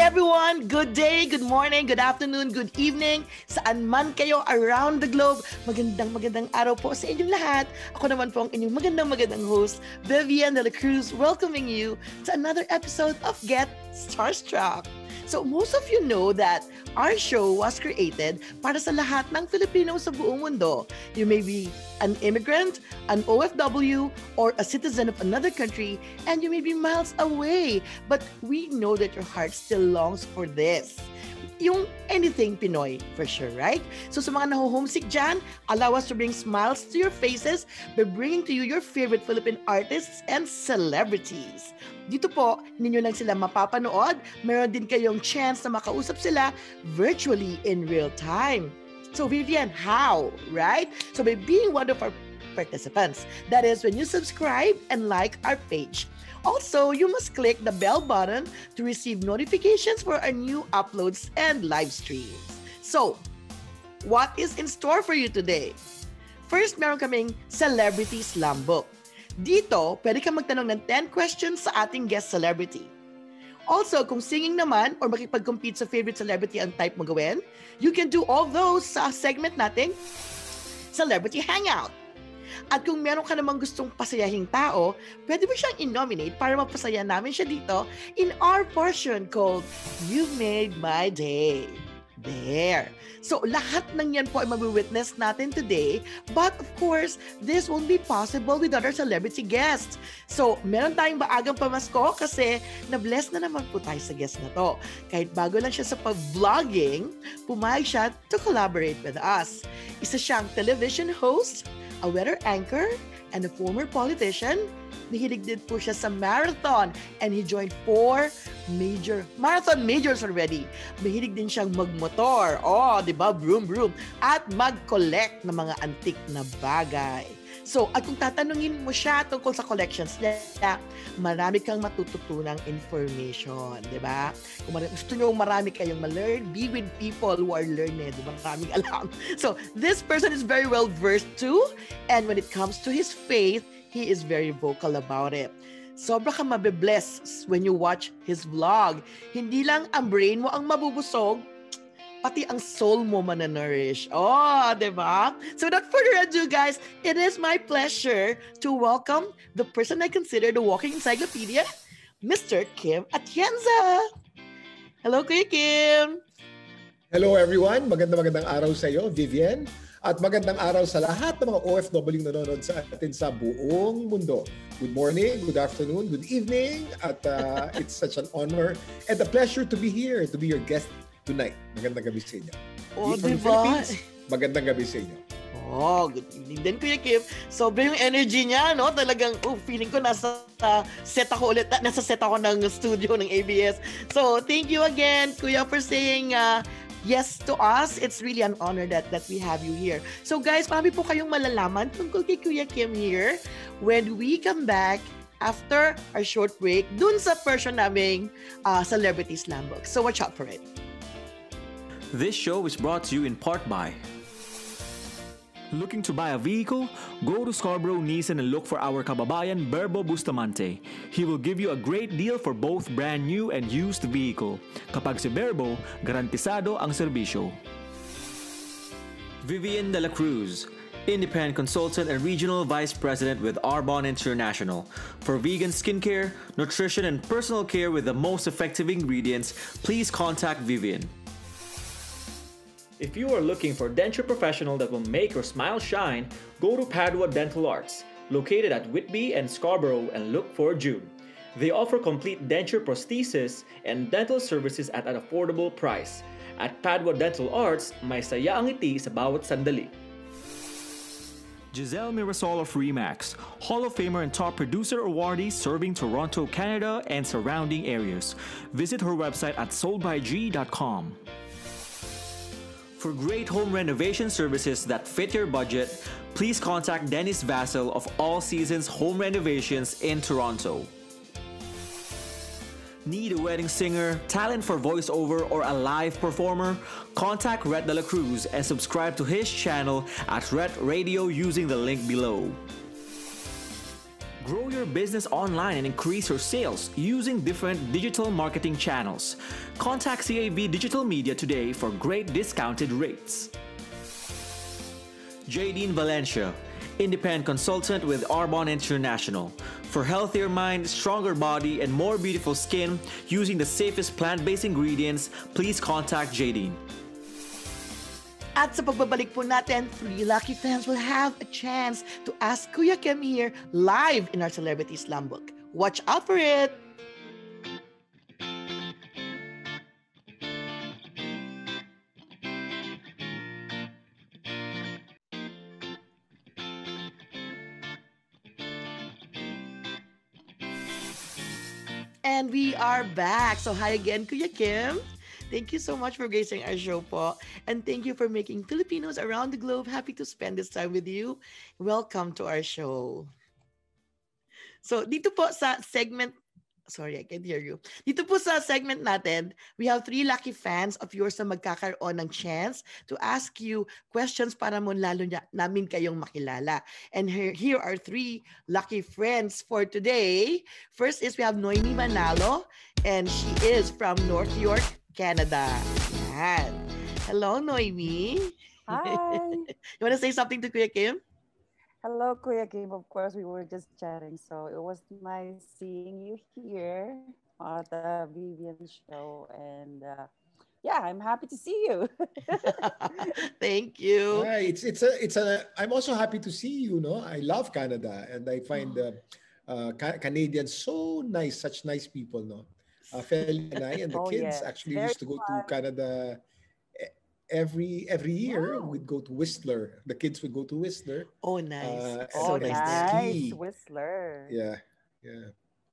everyone! Good day, good morning, good afternoon, good evening. Saan man kayo around the globe, magandang araw po sa inyong lahat. Ako naman po ang inyong magandang host, Vivian de la Cruz, welcoming you to another episode of Get Starstruck. So most of you know that our show was created para sa lahat ng Filipino sa buong mundo. You may be an immigrant, an OFW, or a citizen of another country, and you may be miles away. But we know that your heart still longs for this. Yung anything Pinoy, for sure, right? So sa mga naho-homesick dyan, allow us to bring smiles to your faces by bringing to you your favorite Philippine artists and celebrities. Dito po, ninyo lang sila mapapanood. Meron din kayong chance na makausap sila virtually in real time. So Vivian, how? Right? So by being one of our participants. That is when you subscribe and like our page. Also, you must click the bell button to receive notifications for our new uploads and live streams. So, what is in store for you today? First, meron kaming Celebrity Slam Book. Dito, pwede kang magtanong ng 10 questions sa ating guest celebrity. Also, kung singing naman or makipag-compete sa favorite celebrity ang type mo gawin, you can do all those sa segment nating Celebrity Hangout. At kung meron ka namang gustong pasayahing tao, pwede mo siyang i-nominate para mapasaya namin siya dito in our portion called You've Made My Day. There. So, lahat ng yan po ay mag-witness natin today. But of course, this won't be possible without our celebrity guest. So, meron tayong maagang pamasko kasi na-bless na naman po tayo sa guest na to. Kahit bago lang siya sa pag-vlogging, pumayag siya to collaborate with us. Isa siyang television host, a weather anchor, and a former politician. Mahilig din po siya sa marathon and he joined 4 marathon majors already. Mahilig din siyang magmotor. Oh, di ba? Broom. At mag-collect ng mga antique na bagay. So, at kung tatanungin mo siya tungkol sa collections niya, marami kang matututunang information, di ba? Kung gusto nyo marami kayong ma-learn, be with people who are learned, di ba? Maraming alam. So, this person is very well versed too, and when it comes to his faith, he is very vocal about it. Sobra ka mabibless when you watch his vlog. Hindi lang ang brain mo ang mabubusog, pati ang soul mo mananourish. Oh, diba? So without further ado, guys, it is my pleasure to welcome the person I consider the walking encyclopedia, Mr. Kim Atienza. Hello, Kuya Kim. Hello, everyone. Magandang araw sa iyo, Vivian. At magandang araw sa lahat ng mga OFW nanonood sa atin sa buong mundo. Good morning, good afternoon, good evening. At it's such an honor and a pleasure to be here, to be your guest tonight. Magandang gabi sa inyo. Oh, diba? Magandang gabi sa inyo. Oh, good evening din, Kuya Kim. Sobrang yung energy niya, no? Talagang, feeling ko nasa set ako ulit. Nasa set ako ng studio ng ABS. So, thank you again, Kuya, for saying yes to us. It's really an honor that we have you here. So guys, marami po kayong malalaman tungkol kay Kuya Kim here when we come back after our short break dun sa version naming Celebrity Slam Book. So watch out for it. This show is brought to you in part by looking to buy a vehicle? Go to Scarborough Nissan and look for our kababayan Berbo Bustamante. He will give you a great deal for both brand new and used vehicle. Kapag si Berbo, garantisado ang serbisyo. Vivian de la Cruz, Independent Consultant and Regional Vice President with Arbonne International. For vegan skincare, nutrition, and personal care with the most effective ingredients, please contact Vivian. If you are looking for a denture professional that will make your smile shine, go to Padua Dental Arts, located at Whitby and Scarborough, and look for June. They offer complete denture prosthesis and dental services at an affordable price. At Padua Dental Arts, may saya ang ngiti sa bawat sandali. Giselle Mirasol of Remax, Hall of Famer and top producer awardee serving Toronto, Canada and surrounding areas. Visit her website at soldbyg.com. For great home renovation services that fit your budget, please contact Dennis Vassell of All Seasons Home Renovations in Toronto. Need a wedding singer, talent for voiceover, or a live performer? Contact Rhett de la Cruz and subscribe to his channel at Rhett Radio using the link below. Grow your business online and increase your sales using different digital marketing channels. Contact CAV Digital Media today for great discounted rates. Jadine Valencia, independent consultant with Arbonne International. For healthier mind, stronger body, and more beautiful skin using the safest plant-based ingredients, please contact Jadine. At sa pagbabalik po natin, 3 lucky fans will have a chance to ask Kuya Kim here live in our Celebrity Slam Book. Watch out for it! And we are back. So hi again, Kuya Kim. Thank you so much for gracing our show po. And thank you for making Filipinos around the globe happy to spend this time with you. Welcome to our show. So dito po sa segment, sorry, I can't hear you. Dito po sa segment natin, we have 3 lucky fans of yours na magkakaroon ng chance to ask you questions para mo lalo namin kayong makilala. And here are 3 lucky friends for today. First is we have Noemi Manalo, and she is from North York, Canada. Yan. Hello, Noemi. Hi. You want to say something to Kuya Kim? Hello, Kuya Kim. Of course, we were just chatting, so it was nice seeing you here at the Vivian show. And yeah, I'm happy to see you. Thank you. I'm also happy to see you. No, I love Canada, and I find Canadians so nice, such nice people. No, Feli and I and the kids actually Very used to go to fun. Canada every year. Wow. We'd go to Whistler. The kids would go to Whistler. Oh, nice. Oh, So nice. nice. Ski. Whistler. Yeah.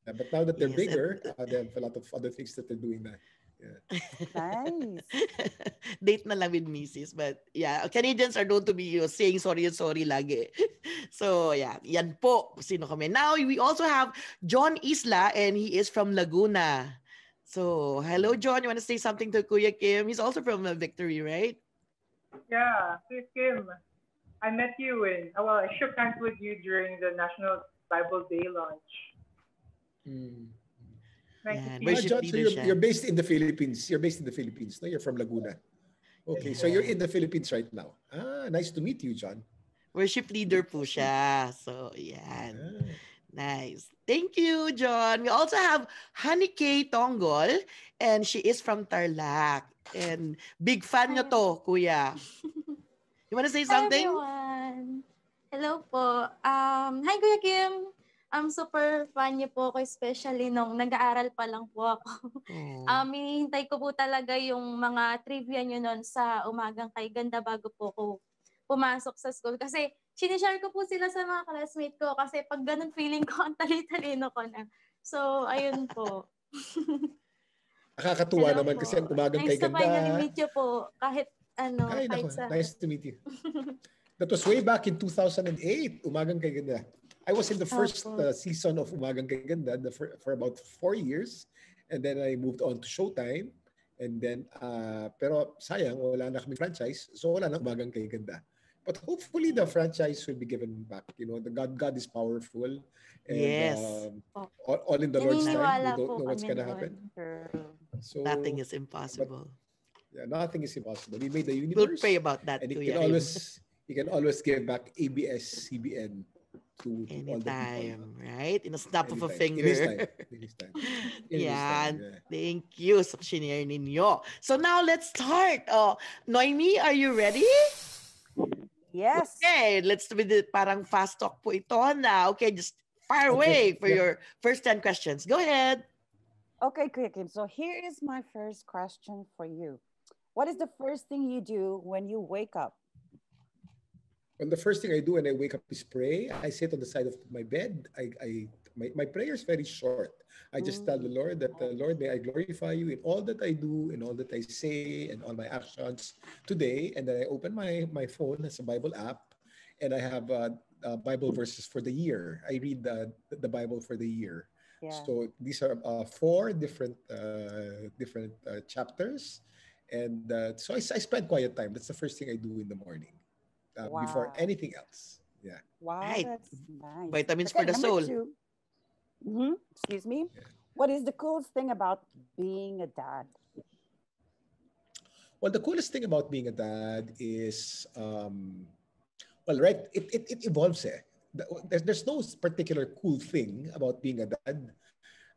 But now that they're Yes, bigger, they have a lot of other things that they're doing now. Yeah. Nice. Date na lang with Mrs. But yeah, Canadians are known to be saying sorry and sorry lagi. So yeah, yan po. Sino kami. Now, we also have John Isla, and he is from Laguna. So, hello, John. You want to say something to Kuya Kim? He's also from Victory, right? Yeah, Sis Kim, I met you I shook hands with you during the National Bible Day launch. Nice to see you. Worship John, so leader siya. you're based in the Philippines. You're based in the Philippines. No, you're from Laguna. Okay, so you're in the Philippines right now. Nice to meet you, John. Worship leader po siya. So, yan. Nice. Thank you, John. We also have Honey K. Tongol, and she is from Tarlac. And big fan nyo to, Kuya. You want to say something? Hi, everyone. Hello po. Hi, Kuya Kim. Super fan niyo po ako, especially nung nag-aaral pa lang po ako. Hinihintay ko po talaga yung mga trivia niyo noon sa umagang kay ganda bago po ako pumasok sa school. Kasi sinishare ko po sila sa mga classmate ko kasi pag ganun feeling ko, ang tali-talino ko na. So, ayun po. Nakakatuwa Hello naman po. kasi ang umagang kay Nice to ganda. finally meet you po. Kahit kahit sa... Nice to meet you. That was way back in 2008, Umagang Kay Ganda. I was in the first season of Umagang Kay Ganda for about 4 years. And then I moved on to Showtime. And then, pero sayang, wala na kami franchise. So wala na Umagang Kay Ganda. But hopefully the franchise will be given back. You know, God is powerful. And, Yes. All in the Lord's time. We don't po know what's kami gonna doon. happen. So, Nothing is impossible. nothing is impossible. We made the We'll universe. pray about that, And Kuya. you can always give back ABS-CBN to all the Anytime, people. right? In a snap of a Anytime. finger. In his time. In his Yan. time, yeah. Thank you sa shinare ninyo. So now let's start. Noemi, are you ready? Yes. Okay, let's do it. Parang fast talk po ito na. Okay, just fire away for your first 10 questions. Go ahead. Okay, Kuya Kim. So here is my first question for you. What is the first thing you do when you wake up? Well, the first thing I do when I wake up is pray. I sit on the side of my bed. My prayer is very short. I just tell the Lord that, Lord, may I glorify you in all that I do, in all that I say, and all my actions today. And then I open my phone as a Bible app, and I have Bible verses for the year. I read the Bible for the year. Yeah. So these are 4 different chapters. And so I spend quiet time. That's the first thing I do in the morning. Before anything else. Yeah. Wow, Right. that's nice. Vitamins for the number soul. 2. Excuse me. What is the coolest thing about being a dad? Well, the coolest thing about being a dad is, well, right, it evolves. Eh. There's no particular cool thing about being a dad.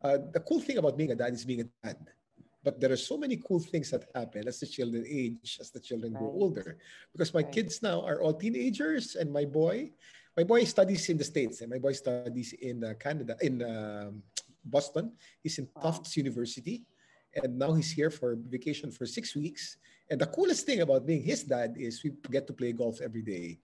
The cool thing about being a dad is being a dad. But there are so many cool things that happen as the children age, as the children grow Right. older. Because my Right. kids now are all teenagers, and my boy studies in the States, and my boy studies in Canada, in Boston. He's in Wow. Tufts University, and now he's here for vacation for 6 weeks. And the coolest thing about being his dad is we get to play golf every day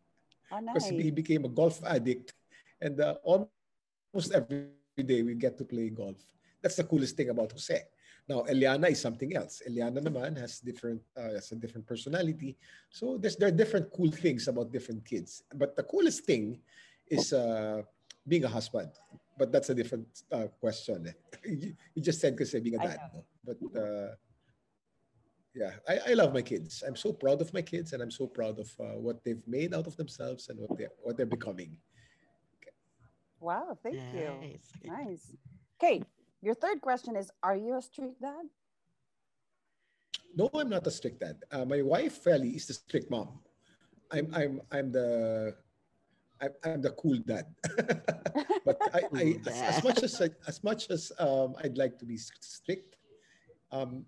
Oh, because he nice. became a golf addict, and almost every day we get to play golf. That's the coolest thing about Jose. Now Eliana is something else. Eliana naman has a different personality. So there are different cool things about different kids. But the coolest thing is being a husband. But that's a different question. You just said kasi being a I dad, know. no? But yeah, I love my kids. I'm so proud of my kids, and I'm so proud of what they've made out of themselves and what they're becoming. Wow, thank you. Nice. Okay. Nice. Okay, your third question is, are you a strict dad? No, I'm not a strict dad. My wife, Feli, is the strict mom. I'm I'm the cool dad. But Cool as much dad. as I'd like to be strict, um,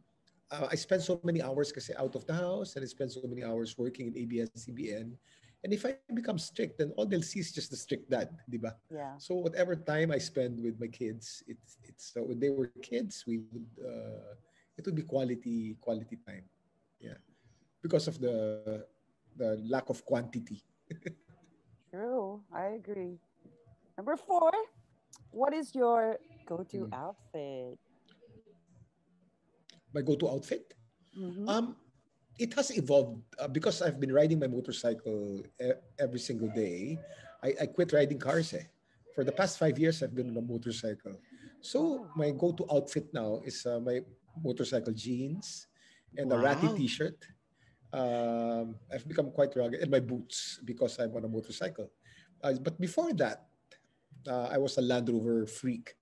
I spend so many hours kasi out of the house, and I spend so many hours working in ABS-CBN. And if I become strict, then all they'll see is just the strict dad, di ba? Yeah. So whatever time I spend with my kids, it's when they were kids, it would be quality time. Yeah, because of the lack of quantity. True. I agree. Number four, what is your go-to Mm. outfit? My go-to outfit. Mm-hmm. Um, it has evolved because I've been riding my motorcycle every single day. I quit riding cars. Eh. For the past 5 years, I've been on a motorcycle. So Oh. my go-to outfit now is my motorcycle jeans and a ratty Wow. T-shirt. I've become quite rugged, and my boots because I'm on a motorcycle. But before that, I was a Land Rover freak.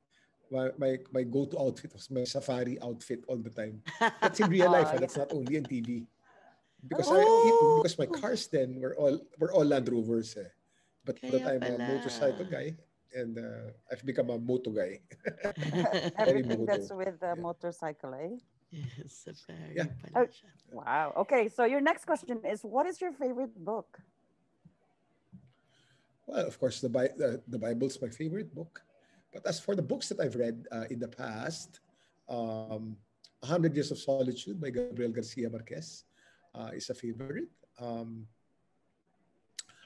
My go-to outfit was my safari outfit all the time. That's in real life. Oh, Ah. That's yeah. not only on TV. Oh, Because great. because my Oh, cars then were all Land Rovers. Eh. But kaya I'm a pala. motorcycle guy, and I've become a moto guy. Very Everything that's moto. with a Yeah. motorcycle, eh? Yeah. Safari pala Oh, siya. wow. Okay, so your next question is, what is your favorite book? Well, of course, the Bible's my favorite book. But as for the books that I've read in the past, um, 100 Years of Solitude by Gabriel Garcia Marquez is a favorite.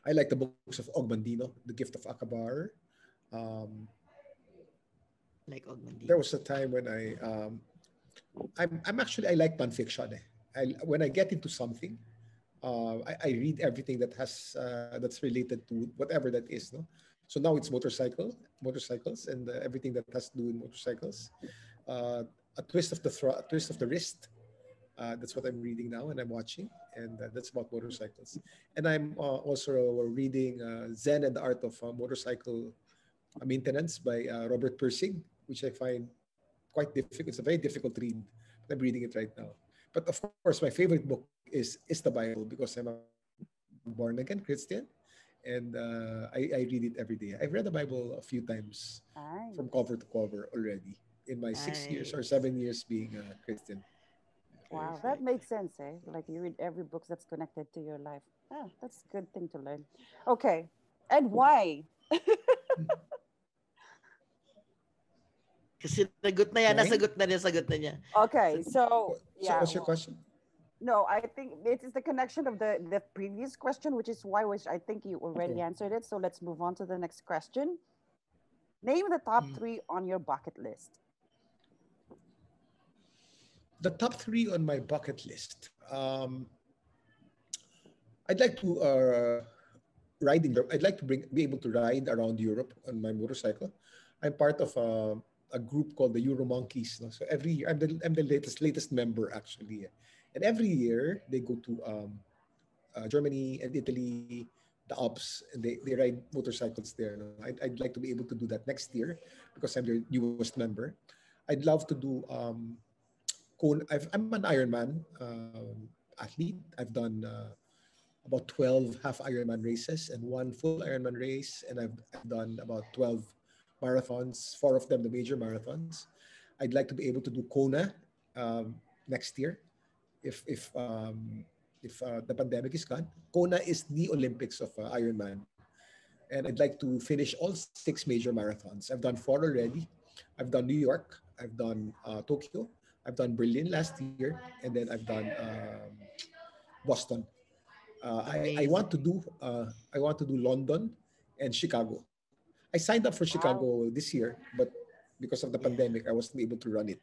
I like the books of Ogmandino, The Gift of Akabar. Um, Like there Ogmandino. was a time when I like nonfiction. Eh. When I get into something, I read everything that's related to whatever that is. No, so now it's motorcycles, and everything that has to do with motorcycles. Uh, a twist of the wrist. That's what I'm reading now, and I'm watching, and that's about motorcycles. And I'm also reading Zen and the Art of Motorcycle Maintenance by Robert Persing, which I find quite difficult. It's a very difficult read. But I'm reading it right now. But of course, my favorite book is the Bible because I'm a born again Christian, and I read it every day. I've read the Bible a few times from cover to Nice. cover already in my 6 years or seven Nice. years being a Christian. Wow, that Perfect. makes sense, eh? Like you read every book that's connected to your life. Ah, that's a good thing to learn. Okay, and why? Kasi nagot na yan, Why? nasagot na niya. Okay, So, so So yeah, what's your question? no, I think it is the connection of the previous question, which is why, which I think you already Oh, answered it. So let's move on to the next question. Name the top mm, three on your bucket list. the top three on my bucket list. I'd like to I'd like to be able to ride around Europe on my motorcycle. I'm part of a group called the Euro Monkeys. No? So every year, I'm the latest member actually, and every year they go to Germany and Italy, the Alps, and they ride motorcycles there. No? I'd like to be able to do that next year because I'm their newest member. I'd love to do I'm an Ironman athlete. I've done about 12 half Ironman races and one full Ironman race, and I've done about 12 marathons, four of them the major marathons. I'd like to be able to do Kona next year if the pandemic is gone. Kona is the Olympics of Ironman, and I'd like to finish all six major marathons. I've done four already. I've done New York. I've done Tokyo. I've done Berlin last year, and then I've done Boston. Amazing. I want to do London and Chicago. I signed up for Wow. Chicago this year, but because of the Yeah. pandemic, I wasn't able to run it.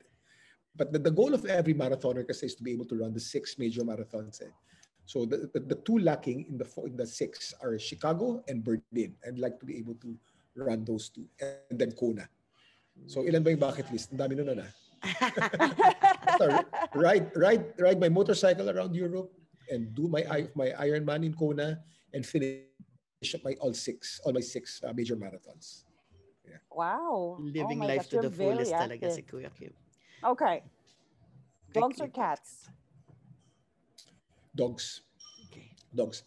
But the goal of every marathoner kasi is to be able to run the six major marathons. Eh. So the two lacking in the six are Chicago and Berlin. I'd like to be able to run those two, and then Kona. So ilan ba yung bucket list? Ang dami nun na. Basta ride my motorcycle around Europe and do Yeah. my Ironman in Kona and finish up my six major marathons. Yeah. Wow. Oh Living my life gosh, to you're the very fullest talaga active. si Kuya Kim. Okay. Dogs or Agree. cats? Dogs. Okay. Dogs.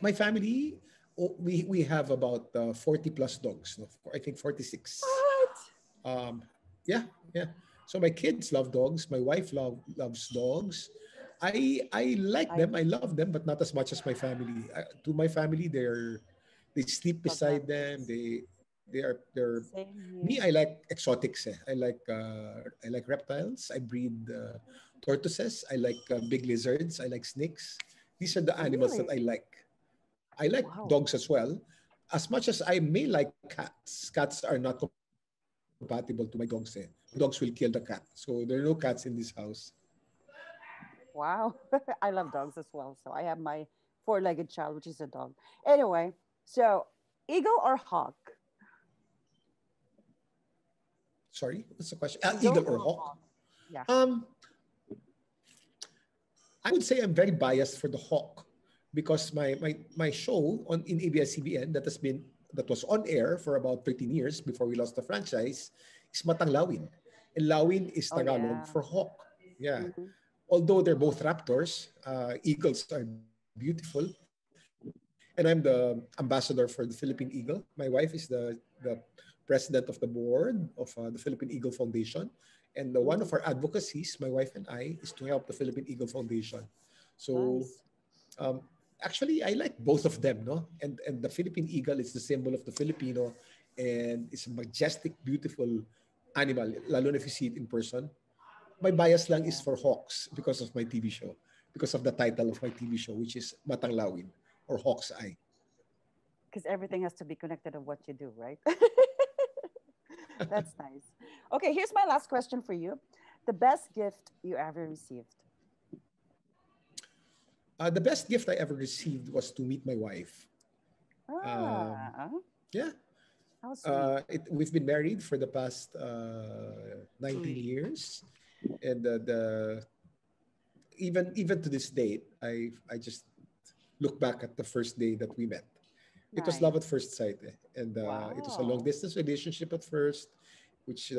My family, we have about 40 plus dogs. No? I think 46. What? Um, yeah, yeah. So my kids love dogs. My wife loves dogs. I like I them. I love them, but not as much as my family. To my family, they sleep dog beside them. lovers. They're Same me. here. I like exotics. Eh. I like reptiles. I breed tortoises. I like big lizards. I like snakes. These are the animals that Really? I like. I like Wow. dogs as well. As much as I may like cats, cats are not compatible to my dogs. Eh. My dogs will kill the cat. So there are no cats in this house. Wow. I love dogs as well. So I have my four-legged child, which is a dog. Anyway, so eagle or hawk? Sorry, what's the question? Eagle Eagle or or hawk? hawk? Yeah. Um, I would say I'm very biased for the hawk because my show on in ABS-CBN that was on air for about 13 years before we lost the franchise is Matang Lawin. And Lawin is Oh Tagalog yeah. for hawk. Yeah. Hmm. Although they're both raptors, eagles are beautiful. And I'm the ambassador for the Philippine Eagle. My wife is the president of the board of the Philippine Eagle Foundation. And one of our Hmm. advocacies, my wife and I, is to help the Philippine Eagle Foundation. So Nice. um, actually, I like both of them, no? And the Philippine Eagle is the symbol of the Filipino, and it's a majestic, beautiful animal, lalo na if you see it in person. My bias lang is Yeah. for hawks because of my TV show, because of the title of my TV show, which is Matanglawin or Hawk's Eye. Because everything has to be connected of what you do, right? That's nice. Okay, here's my last question for you. The best gift you ever received. The best gift I ever received was to meet my wife. Um, Ah, yeah, how sweet. we've been married for the past 19 Uy. years, and even to this date, I just look back at the first day that we met. It was love Nice. at first sight, eh. And it was a long Wow. distance relationship at first, which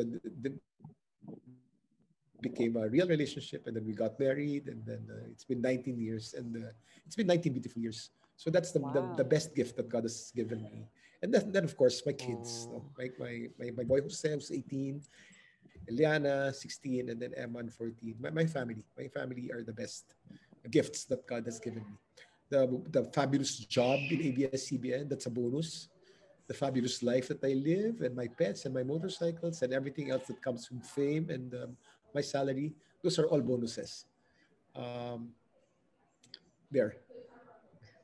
became a real relationship, and then we got married, and then it's been 19 years, and it's been 19 beautiful years. So that's the best gift that God Wow. has given me. And then of course my kids, no? Oh. My boy Jose was 18, Eliana 16, and then Emma 14. My family are the best gifts that God has given me. The fabulous job in ABS-CBN, that's a bonus. The fabulous life that I live, and my pets and my motorcycles and everything else that comes from fame and my salary, those are all bonuses. Um, there.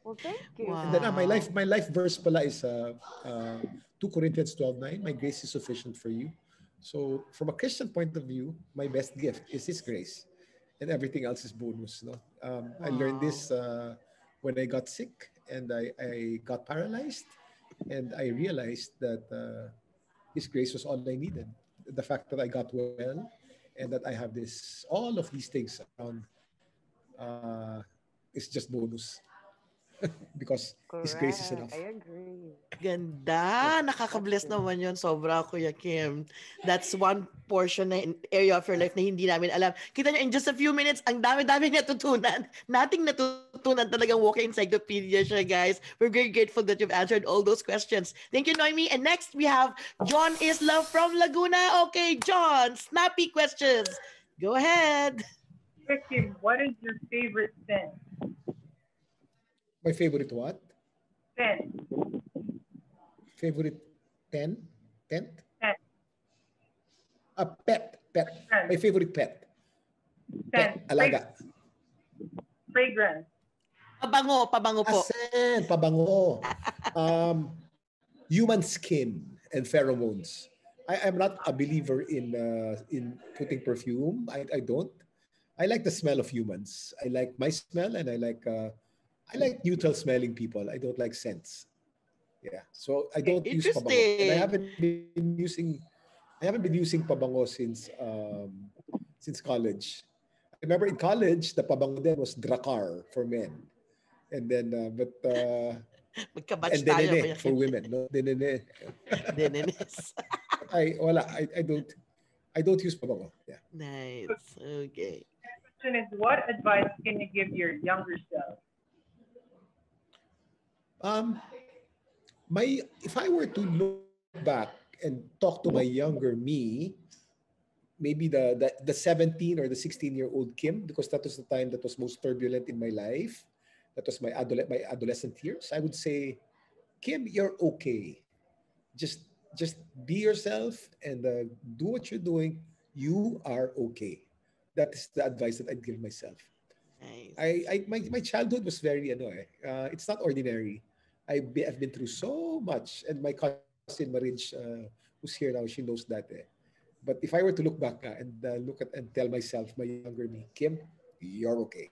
Well, thank you And then so much. Wow. my life verse pala is uh, 2 Corinthians 12:9. My grace is sufficient for you. So from a Christian point of view, my best gift is His grace, and everything else is bonus. No, I learned Wow. this when I got sick and I got paralyzed, and I realized that His grace was all I needed. The fact that I got well, and that I have all of these things around, is just bonus. because His grace is Correct. enough. I agree. Yeah. Ganda. That's Nakaka-bless true. naman yun. Sobra, Kuya Kim. That's one portion na area of your life na hindi namin alam. Kita nyo, in just a few minutes, ang dami-dami natutunan. Nating natutunan talagang walking encyclopedia siya, guys. We're very grateful that you've answered all those questions. Thank you, Noemi. And next, we have John Isla from Laguna. Okay, John, snappy questions. Go ahead. Kim, what is your favorite scent? My favorite what? Scent. Favorite tent? Tent? Scent. A pet. Pet. Scent. My favorite pet. Scent. Pet. Alaga. Fragrance. Pabango po. Scent. Pabango. Human skin and pheromones. I'm not a believer in putting perfume. I don't. I like the smell of humans. I like my smell, and I like neutral smelling people. I don't like scents. Yeah. So I don't use pabango, and Interesting. I haven't been using pabango since college. I remember in college, the pabango then was Dracar for men, and then Magkabatch and tayo, Denene Kuya for Kim. women. No, Denene. Dinenes. I don't use pabango. Yeah. Nice. Okay. Question is, what advice can you give your younger self? Um, if I were to look back and talk to my younger me, maybe the 17 or the 16-year-old Kim, because that was the time that was most turbulent in my life. That was my adolescent years. I would say, Kim, you're okay. Just just be yourself and do what you're doing. You are okay. That is the advice that I'd give myself. Nice. My childhood was very it's not ordinary. I've been through so much, and my cousin Marinch, who's here now, she knows that. But if I were to look back and look at and tell myself, my younger me, Kim, you're okay.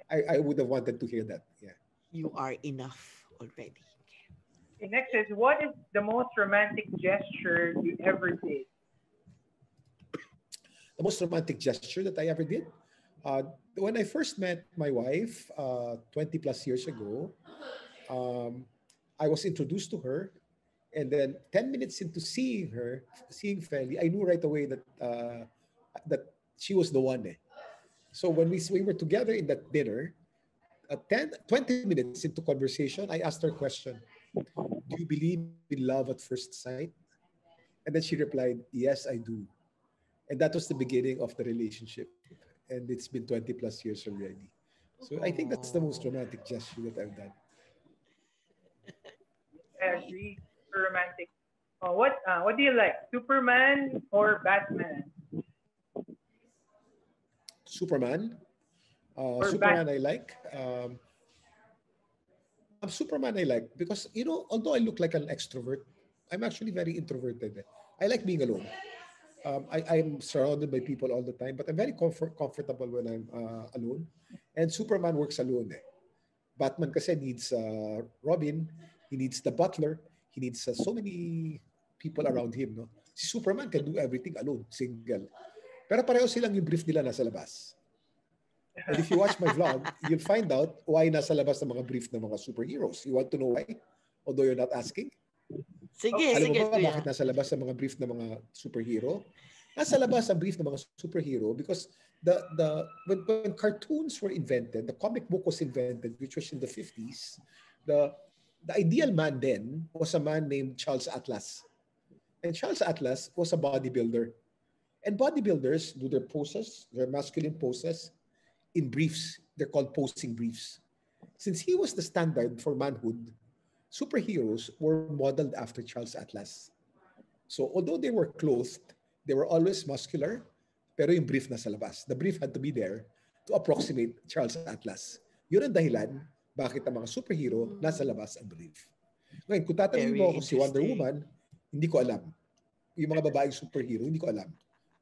I would have wanted to hear that. Yeah. You are enough already. Okay, next is, what is the most romantic gesture you ever did? The most romantic gesture that I ever did. When I first met my wife 20 plus years ago, um, I was introduced to her, and then 10 minutes into seeing Feli, I knew right away that she was the one. So when we were together in that dinner, 20 minutes into conversation, I asked her a question: "Do you believe in love at first sight?" And then she replied, "Yes, I do." And that was the beginning of the relationship. And it's been 20 plus years already. So I think that's the most Oh. romantic gesture that I've done. I agree. Super romantic. What do you like? Superman or Batman? Superman. Or Superman Bat? I like. Superman I like because, although I look like an extrovert, I'm actually very introverted. I like being alone. I'm surrounded by people all the time, but I'm very comfortable when I'm alone. And Superman works alone. Batman kasi needs Robin, he needs the butler, he needs so many people around him. No? Si Superman can do everything alone, single. Pero pareho silang yung brief nila nasa labas. And if you watch my vlog, you'll find out why nasa labas ng mga brief ng mga superheroes. You want to know why? Although you're not asking? Sige, Alam mo sige, ba kuya. bakit nasa labas ang mga brief ng mga superhero? Nasa labas ang brief ng mga superhero because when cartoons were invented, the comic book was invented, which was in the 50s, the ideal man then was a man named Charles Atlas. And Charles Atlas was a bodybuilder. And bodybuilders do their poses, their masculine poses, in briefs. They're called posing briefs. Since he was the standard for manhood, superheroes were modeled after Charles Atlas. So although they were clothed, they were always muscular, pero yung brief nasa labas. The brief had to be there to approximate Charles Atlas. Yun ang dahilan bakit ang mga superhero nasa labas ang brief. Ngayon, kung tatanungin Very mo ako si Wonder interesting. Woman, hindi ko alam. Yung mga babaeng superhero, hindi ko alam.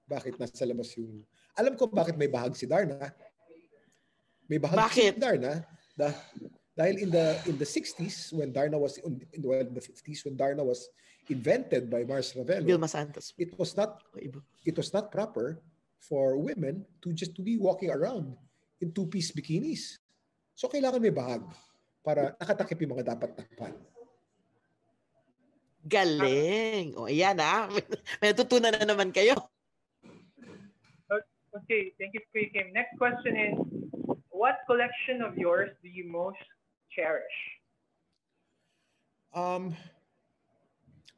Bakit nasa labas yung... Alam ko bakit may bahag si Darna. May bahag si Bakit? Darna dahil in the 60s when Darna was in the 50s when Darna was invented by Mars Ravello, Vilma Santos. it was not proper for women to be walking around in two-piece bikinis. So kailangan may bahag para nakatakip yung mga dapat takpan. Galing. O, ayan May natutunan na naman kayo. Okay, thank you, Kuya Kim. Next question is, what collection of yours do you most cherish?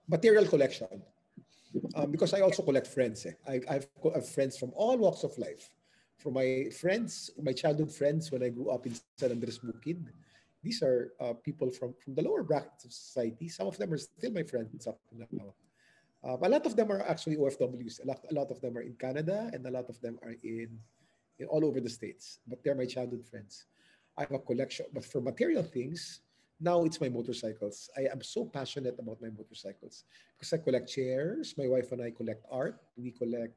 Material collection. Because I also collect friends. I have friends from all walks of life. From my friends, my childhood friends when I grew up in San Andres Bukid. These are people from the lower brackets of society. Some of them are still my friends up to now. A lot of them are actually OFWs. A lot of them are in Canada, and a lot of them are in all over the States. But they're my childhood friends. I have a collection. But for material things, now it's my motorcycles. I am so passionate about my motorcycles because I collect chairs. My wife and I collect art. We collect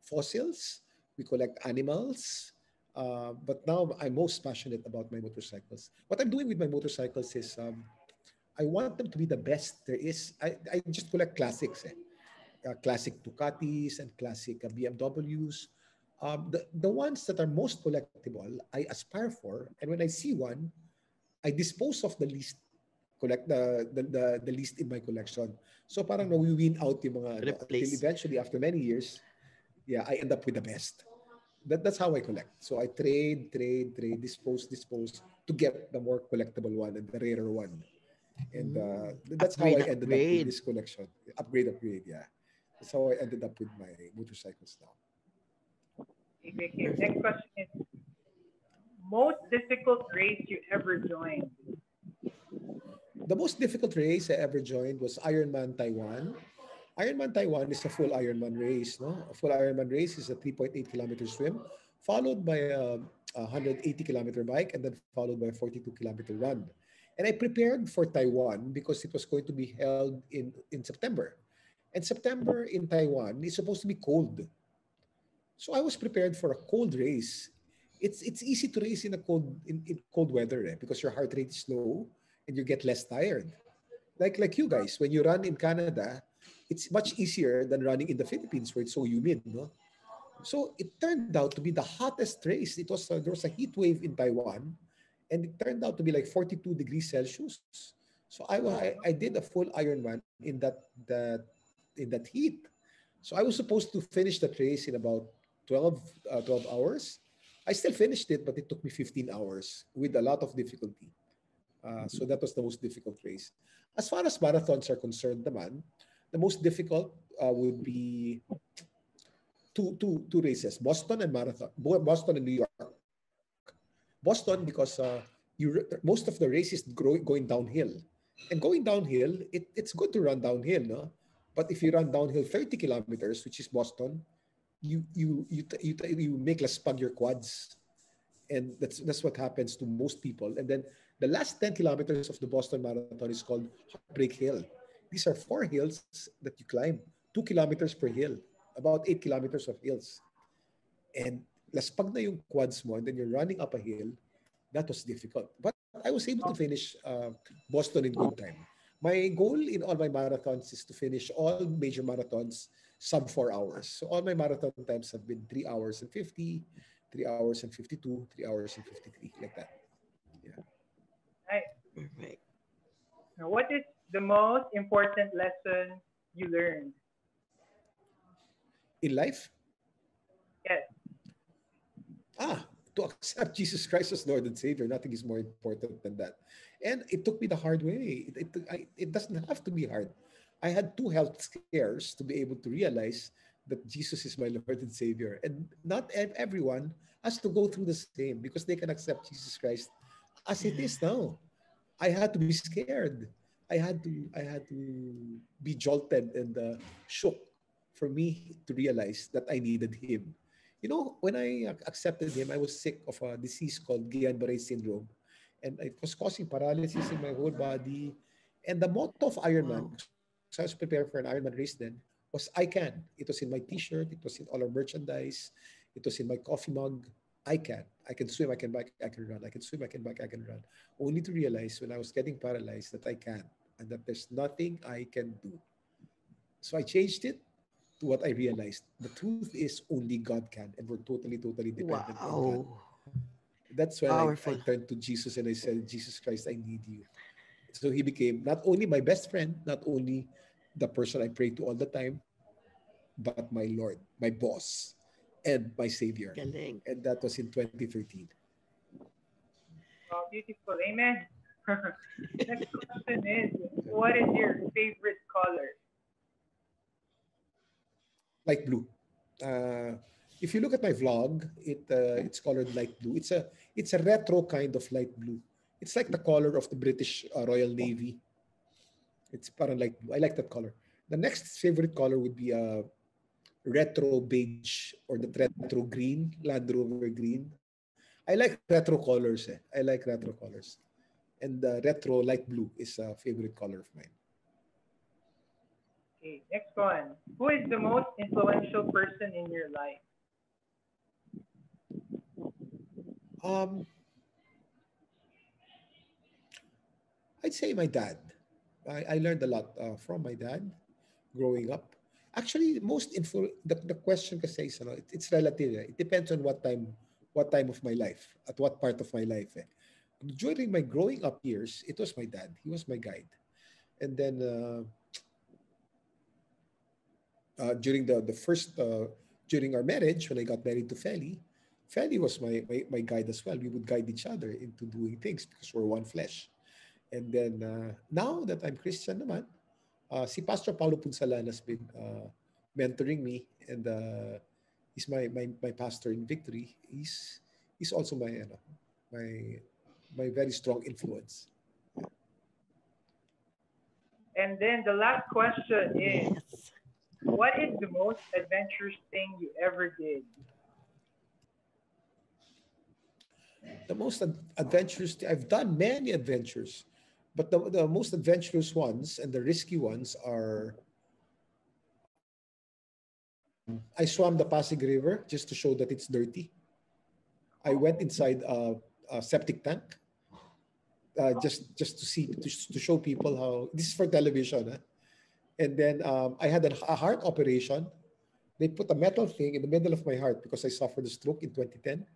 fossils. We collect animals. But now I'm most passionate about my motorcycles. What I'm doing with my motorcycles is I want them to be the best there is. I just collect classics. Classic Ducatis and classic BMWs. The ones that are most collectible, I aspire for. And when I see one, I dispose of the least the least in my collection. So parang nawi-win out yung mga until eventually after many years, I end up with the best. That's how I collect. So I trade, dispose to get the more collectible one and the rarer one. And that's how I ended up with this collection. Upgrade, yeah. That's how I ended up with my motorcycles now. Okay. Next question is, most difficult race you ever joined? The most difficult race I ever joined was Ironman Taiwan. Ironman Taiwan is a full Ironman race. No? A full Ironman race is a 3.8-kilometer swim, followed by a 180-kilometer bike, and then followed by a 42-kilometer run. And I prepared for Taiwan because it was going to be held in September. And September in Taiwan is supposed to be cold. So I was prepared for a cold race. It's easy to race in cold weather because your heart rate is low and you get less tired. Like you guys, when you run in Canada, it's much easier than running in the Philippines where it's so humid, no? So it turned out to be the hottest race. There was a heat wave in Taiwan, and it turned out to be like 42 degrees Celsius. So I did a full Ironman in that heat. So I was supposed to finish that race in about 12 hours. I still finished it, but it took me 15 hours with a lot of difficulty. So that was the most difficult race. As far as marathons are concerned, naman, the most difficult would be two races: Boston and New York. Boston because most of the race is going downhill, and going downhill, it's good to run downhill, no? But if you run downhill 30 kilometers, which is Boston, you make laspag your quads, and that's what happens to most people. And then the last 10 kilometers of the Boston Marathon is called Heartbreak Hill. These are 4 hills that you climb, 2 kilometers per hill, about 8 kilometers of hills. And laspag na yung quads mo, and then you're running up a hill. That was difficult. But I was able to finish Boston in good time. My goal in all my marathons is to finish all major marathons sub 4 hours. So all my marathon times have been 3 hours and 50, 3 hours and 52, 3 hours and 53, like that. Yeah. Right. Perfect. Now, what is the most important lesson you learned? In life? Yes. To accept Jesus Christ as Lord and Savior. Nothing is more important than that. And it took me the hard way. It doesn't have to be hard. I had 2 health scares to be able to realize that Jesus is my Lord and Savior. And not everyone has to go through the same because they can accept Jesus Christ as it is now. I had to be scared. I had to be jolted and shook for me to realize that I needed Him. You know, when I accepted Him, I was sick of a disease called Guillain-Barré syndrome, and it was causing paralysis in my whole body. And the motto of Ironman, because I was preparing for an Ironman race then, was "I can." It was in my T-shirt, it was in all our merchandise, it was in my coffee mug. I can. I can swim, I can bike, I can run. I can swim, I can bike, I can run. Only to realize when I was getting paralyzed that I can't and that there's nothing I can do. So I changed it to what I realized. The truth is only God can, and we're totally, totally dependent on God. Wow. That's when I Powerful. turned to Jesus and I said, Jesus Christ, I need you. So he became not only my best friend, not only the person I pray to all the time, but my Lord, my boss, and my Savior. Galing. And that was in 2013. Wow, beautiful. Amen. Next question is, what is your favorite color? Light blue. Uh, if you look at my vlog, it's colored light blue. It's a retro kind of light blue. It's like the color of the British Royal Navy. It's parang light blue. I like that color. The next favorite color would be retro beige or the retro green, Land Rover green. I like retro colors. I like retro colors. And retro light blue is a favorite color of mine. Okay, next one. Who is the most influential person in your life? Um, I'd say my dad. I learned a lot from my dad growing up. Actually, the question kasi is, it's relative. It depends on what time of my life, at what part of my life. During my growing up years, it was my dad. He was my guide. And then during the first during our marriage, when I got married to Feli was my guide as well. We would guide each other into doing things because we're one flesh. And then now that I'm Christian naman, si Pastor Paulo Punsalan has been mentoring me, and he's my pastor in Victory. He's also my my very strong influence. And then the last question is, Yes. what is the most adventurous thing you ever did? The most adventurous, I've done many adventures, but the most adventurous ones and the risky ones are I swam the Pasig River just to show that it's dirty. I went inside a septic tank just to show people how this is for television. And then I had a heart operation. They put a metal thing in the middle of my heart because I suffered a stroke in 2010.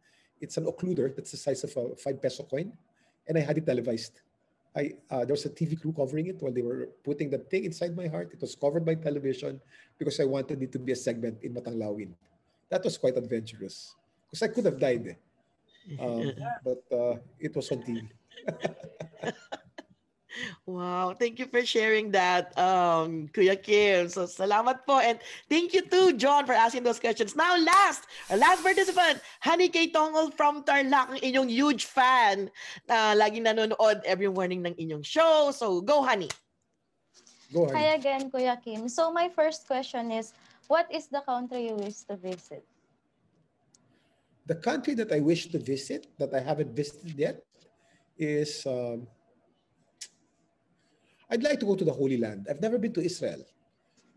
It's an occluder that's the size of a 5 peso coin, and I had it televised. There was a TV crew covering it while they were putting the thing inside my heart. It was covered by television because I wanted it to be a segment in Matanglawin. That was quite adventurous because I could have died, but it was on TV. Wow, thank you for sharing that, Kuya Kim. So, salamat po. And thank you too, John, for asking those questions. Now, our last participant, Honey K. Tongol from Tarlac, ang inyong huge fan. Laging nanonood every morning ng inyong show. So, go, Honey. Go ahead. Hi again, Kuya Kim. So my first question is, what is the country you wish to visit? The country that I wish to visit that I haven't visited yet is I'd like to go to the Holy Land. I've never been to Israel.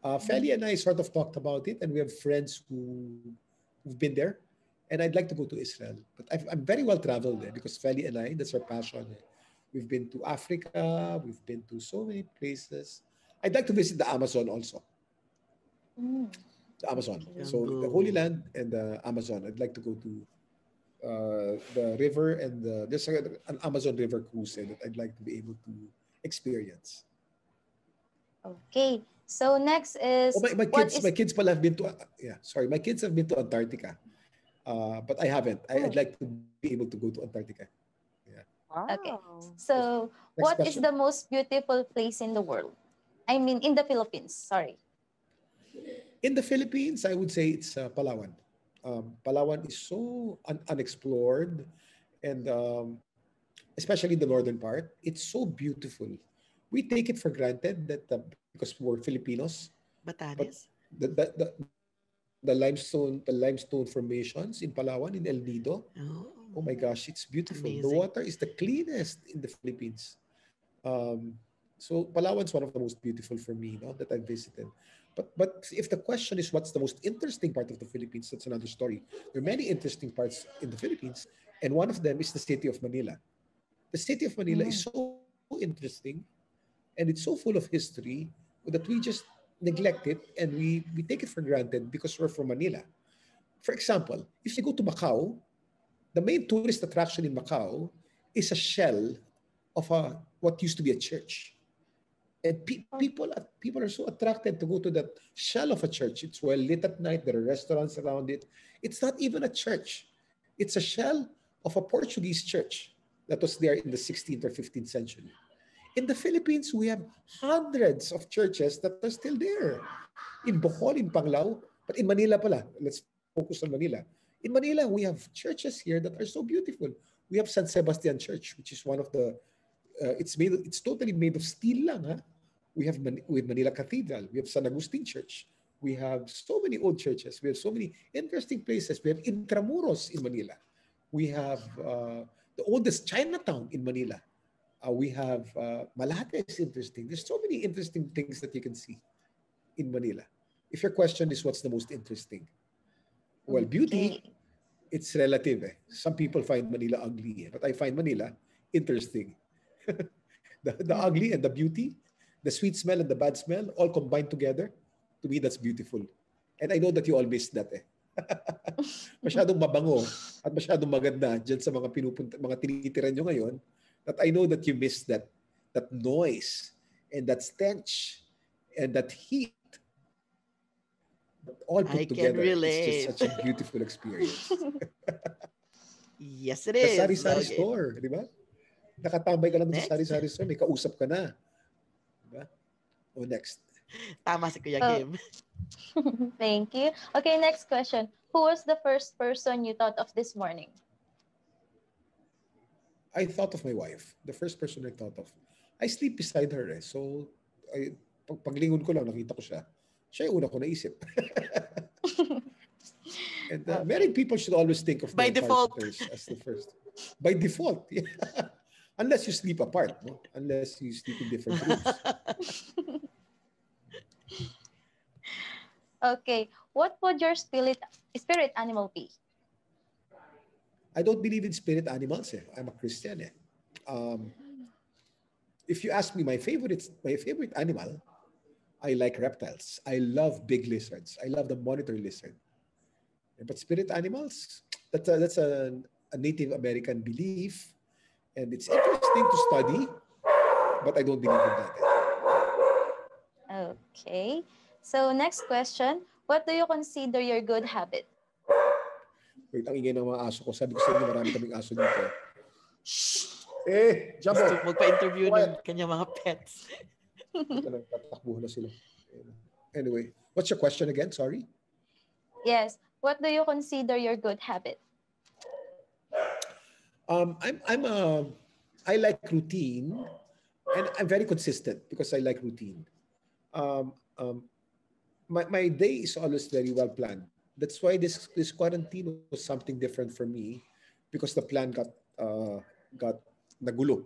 Feli and I sort of talked about it, and we have friends who've been there, and I'd like to go to Israel. But I'm very well traveled there because Feli and I, that's our passion. We've been to Africa. We've been to so many places. I'd like to visit the Amazon also. The Amazon. So the Holy Land and the Amazon. I'd like to go to the river, and there's an Amazon River cruise that I'd like to be able to experience. Okay. So next is my kids pala have been to my kids have been to Antarctica. But I haven't. I'd like to be able to go to Antarctica. Yeah. Wow. Okay. So Next what question. is the most beautiful place in the world? I mean, in the Philippines. Sorry. In the Philippines, I would say it's Palawan. Palawan is so unexplored, and especially the northern part, it's so beautiful. We take it for granted that because we're Filipinos, but Batanes. the limestone formations in Palawan, in El Nido, oh my gosh, it's beautiful. Amazing. The water is the cleanest in the Philippines. So Palawan's one of the most beautiful for me, that I've visited. But if the question is what's the most interesting part of the Philippines, that's another story. There are many interesting parts in the Philippines, and one of them is the city of Manila. The city of Manila is so interesting, and it's so full of history that we just neglect it, and we take it for granted because we're from Manila. For example, if you go to Macau, the main tourist attraction in Macau is a shell of what used to be a church. And people are so attracted to go to that shell of a church. It's well lit at night. There are restaurants around it. It's not even a church. It's a shell of a Portuguese church that was there in the 16th or 15th century. In the Philippines, we have hundreds of churches that are still there. In Bohol, in Panglao, but in Manila pala. Let's focus on Manila. In Manila, we have churches here that are so beautiful. We have San Sebastian Church, which is one of the it's totally made of steel lang, ha? We have with Manila Cathedral. We have San Agustin Church. We have so many old churches. We have so many interesting places. We have Intramuros in Manila. We have the oldest Chinatown in Manila. We have Malate is interesting. There's so many interesting things that you can see in Manila. If your question is what's the most interesting? Well, beauty, it's relative. Some people find Manila ugly, but I find Manila interesting. the ugly and the beauty, the sweet smell and the bad smell, all combined together, to me, that's beautiful. And I know that you all missed that. Masyadong mabango at masyadong maganda dyan sa mga tinitiran nyo ngayon, that I know that you missed that noise and that stench and that heat. All put together, it's just such a beautiful experience. Yes, it The is. sari-sari store, di ba? Nakatambay ka lang sa sari-sari store, may kausap ka na. Diba? O next. Tama si Kuya Kim. Thank you. Okay, next question. Who was the first person you thought of this morning? I thought of my wife. The first person I thought of. I sleep beside her. So, paglingon ko lang, nakita ko siya. Siya yung una ko naisip. And married people should always think of their partners as the first. By default. Yeah. Unless you sleep apart. No? Unless you sleep in different rooms. Okay. What would your spirit animal be? I don't believe in spirit animals. I'm a Christian. If you ask me my favorite animal, I like reptiles. I love big lizards. I love the monitor lizard. But spirit animals, that's a Native American belief. And it's interesting to study, but I don't believe in that. Okay. So next question, what do you consider your good habit? Wait, ang ingay ng mga aso ko. Sabi ko sa inyo, marami kaming aso dito. Shh! Jumbo! Gusto magpa-interview ng kanyang mga pets. Tatakbuhan na sila. Anyway, what's your question again? Sorry? Yes. What do you consider your good habit? I like routine, and I'm very consistent because I like routine. My day is always very well planned. That's why this quarantine was something different for me, because the plan got nagulo.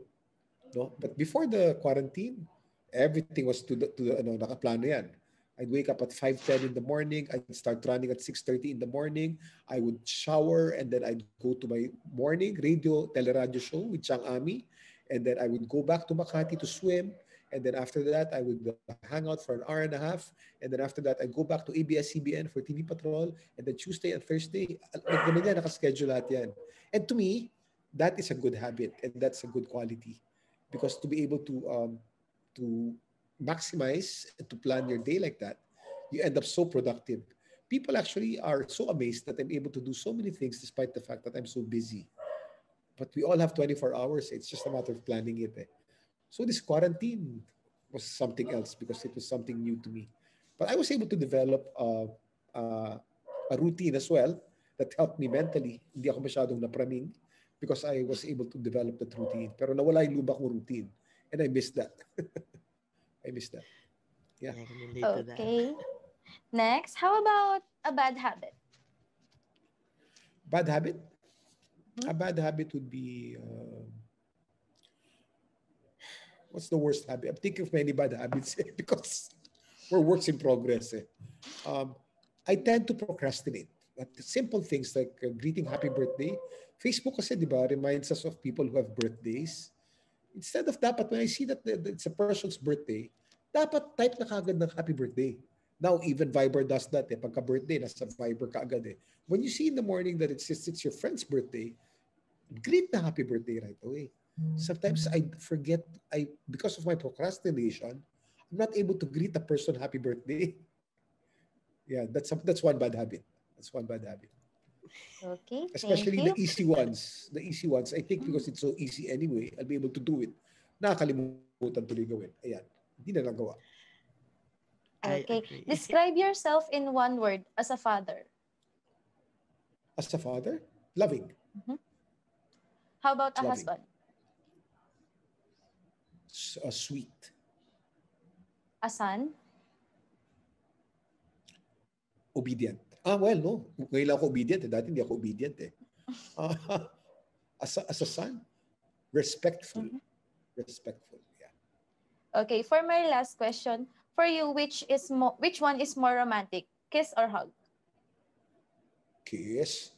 No? But before the quarantine, everything was to the nakaplano yan. I'd wake up at 5:10 in the morning. I'd start running at 6:30 in the morning. I would shower, and then I'd go to my morning teleradio show with Chang Ami. And then I would go back to Makati to swim. And then after that, I would hang out for an hour and a half. And then after that, I'd go back to ABS-CBN for TV Patrol. And then Tuesday and Thursday, ganun yan, nakaschedule lahat yan. And to me, that is a good habit. And that's a good quality. Because to be able to maximize and to plan your day like that, you end up so productive. People actually are so amazed that I'm able to do so many things despite the fact that I'm so busy. But we all have 24 hours. It's just a matter of planning it. So this quarantine was something else because it was something new to me. But I was able to develop a routine as well that helped me mentally. Hindi ako masyadong napraning because I was able to develop that routine. Pero nawala yung lubak kong routine. And I missed that. I missed that. Yeah. Okay. Next, how about a bad habit? Bad habit? A bad habit would be... what's the worst habit? I'm thinking of many bad habits because we're works in progress. I tend to procrastinate. At simple things like greeting happy birthday. Facebook kasi, di ba, reminds us of people who have birthdays. Instead of dapat, when I see that it's a person's birthday, dapat type na kagad ng happy birthday. Now, even Viber does that. Pagka-birthday, nasa Viber ka agad. When you see in the morning that it's your friend's birthday, greet the happy birthday right away. Sometimes I forget, because of my procrastination, I'm not able to greet a person happy birthday. Yeah, that's one bad habit. That's one bad habit. Okay, thank Especially the you. easy ones. The easy ones, I think because it's so easy anyway, I'll be able to do it. Nakakalimutan tuloy gawin. Ayan, hindi na nagawa. I Okay. agree. Describe yourself in one word as a father. As a father, loving. Mhm. How about a Loving. husband? Sweet. A son? Obedient. Well, no. Ngayon lang ako obedient. Dati hindi ako obedient eh. As a son, respectful. Mhm. Respectful, yeah. Okay, for my last question, for you, which one is more romantic, kiss or hug? Kiss.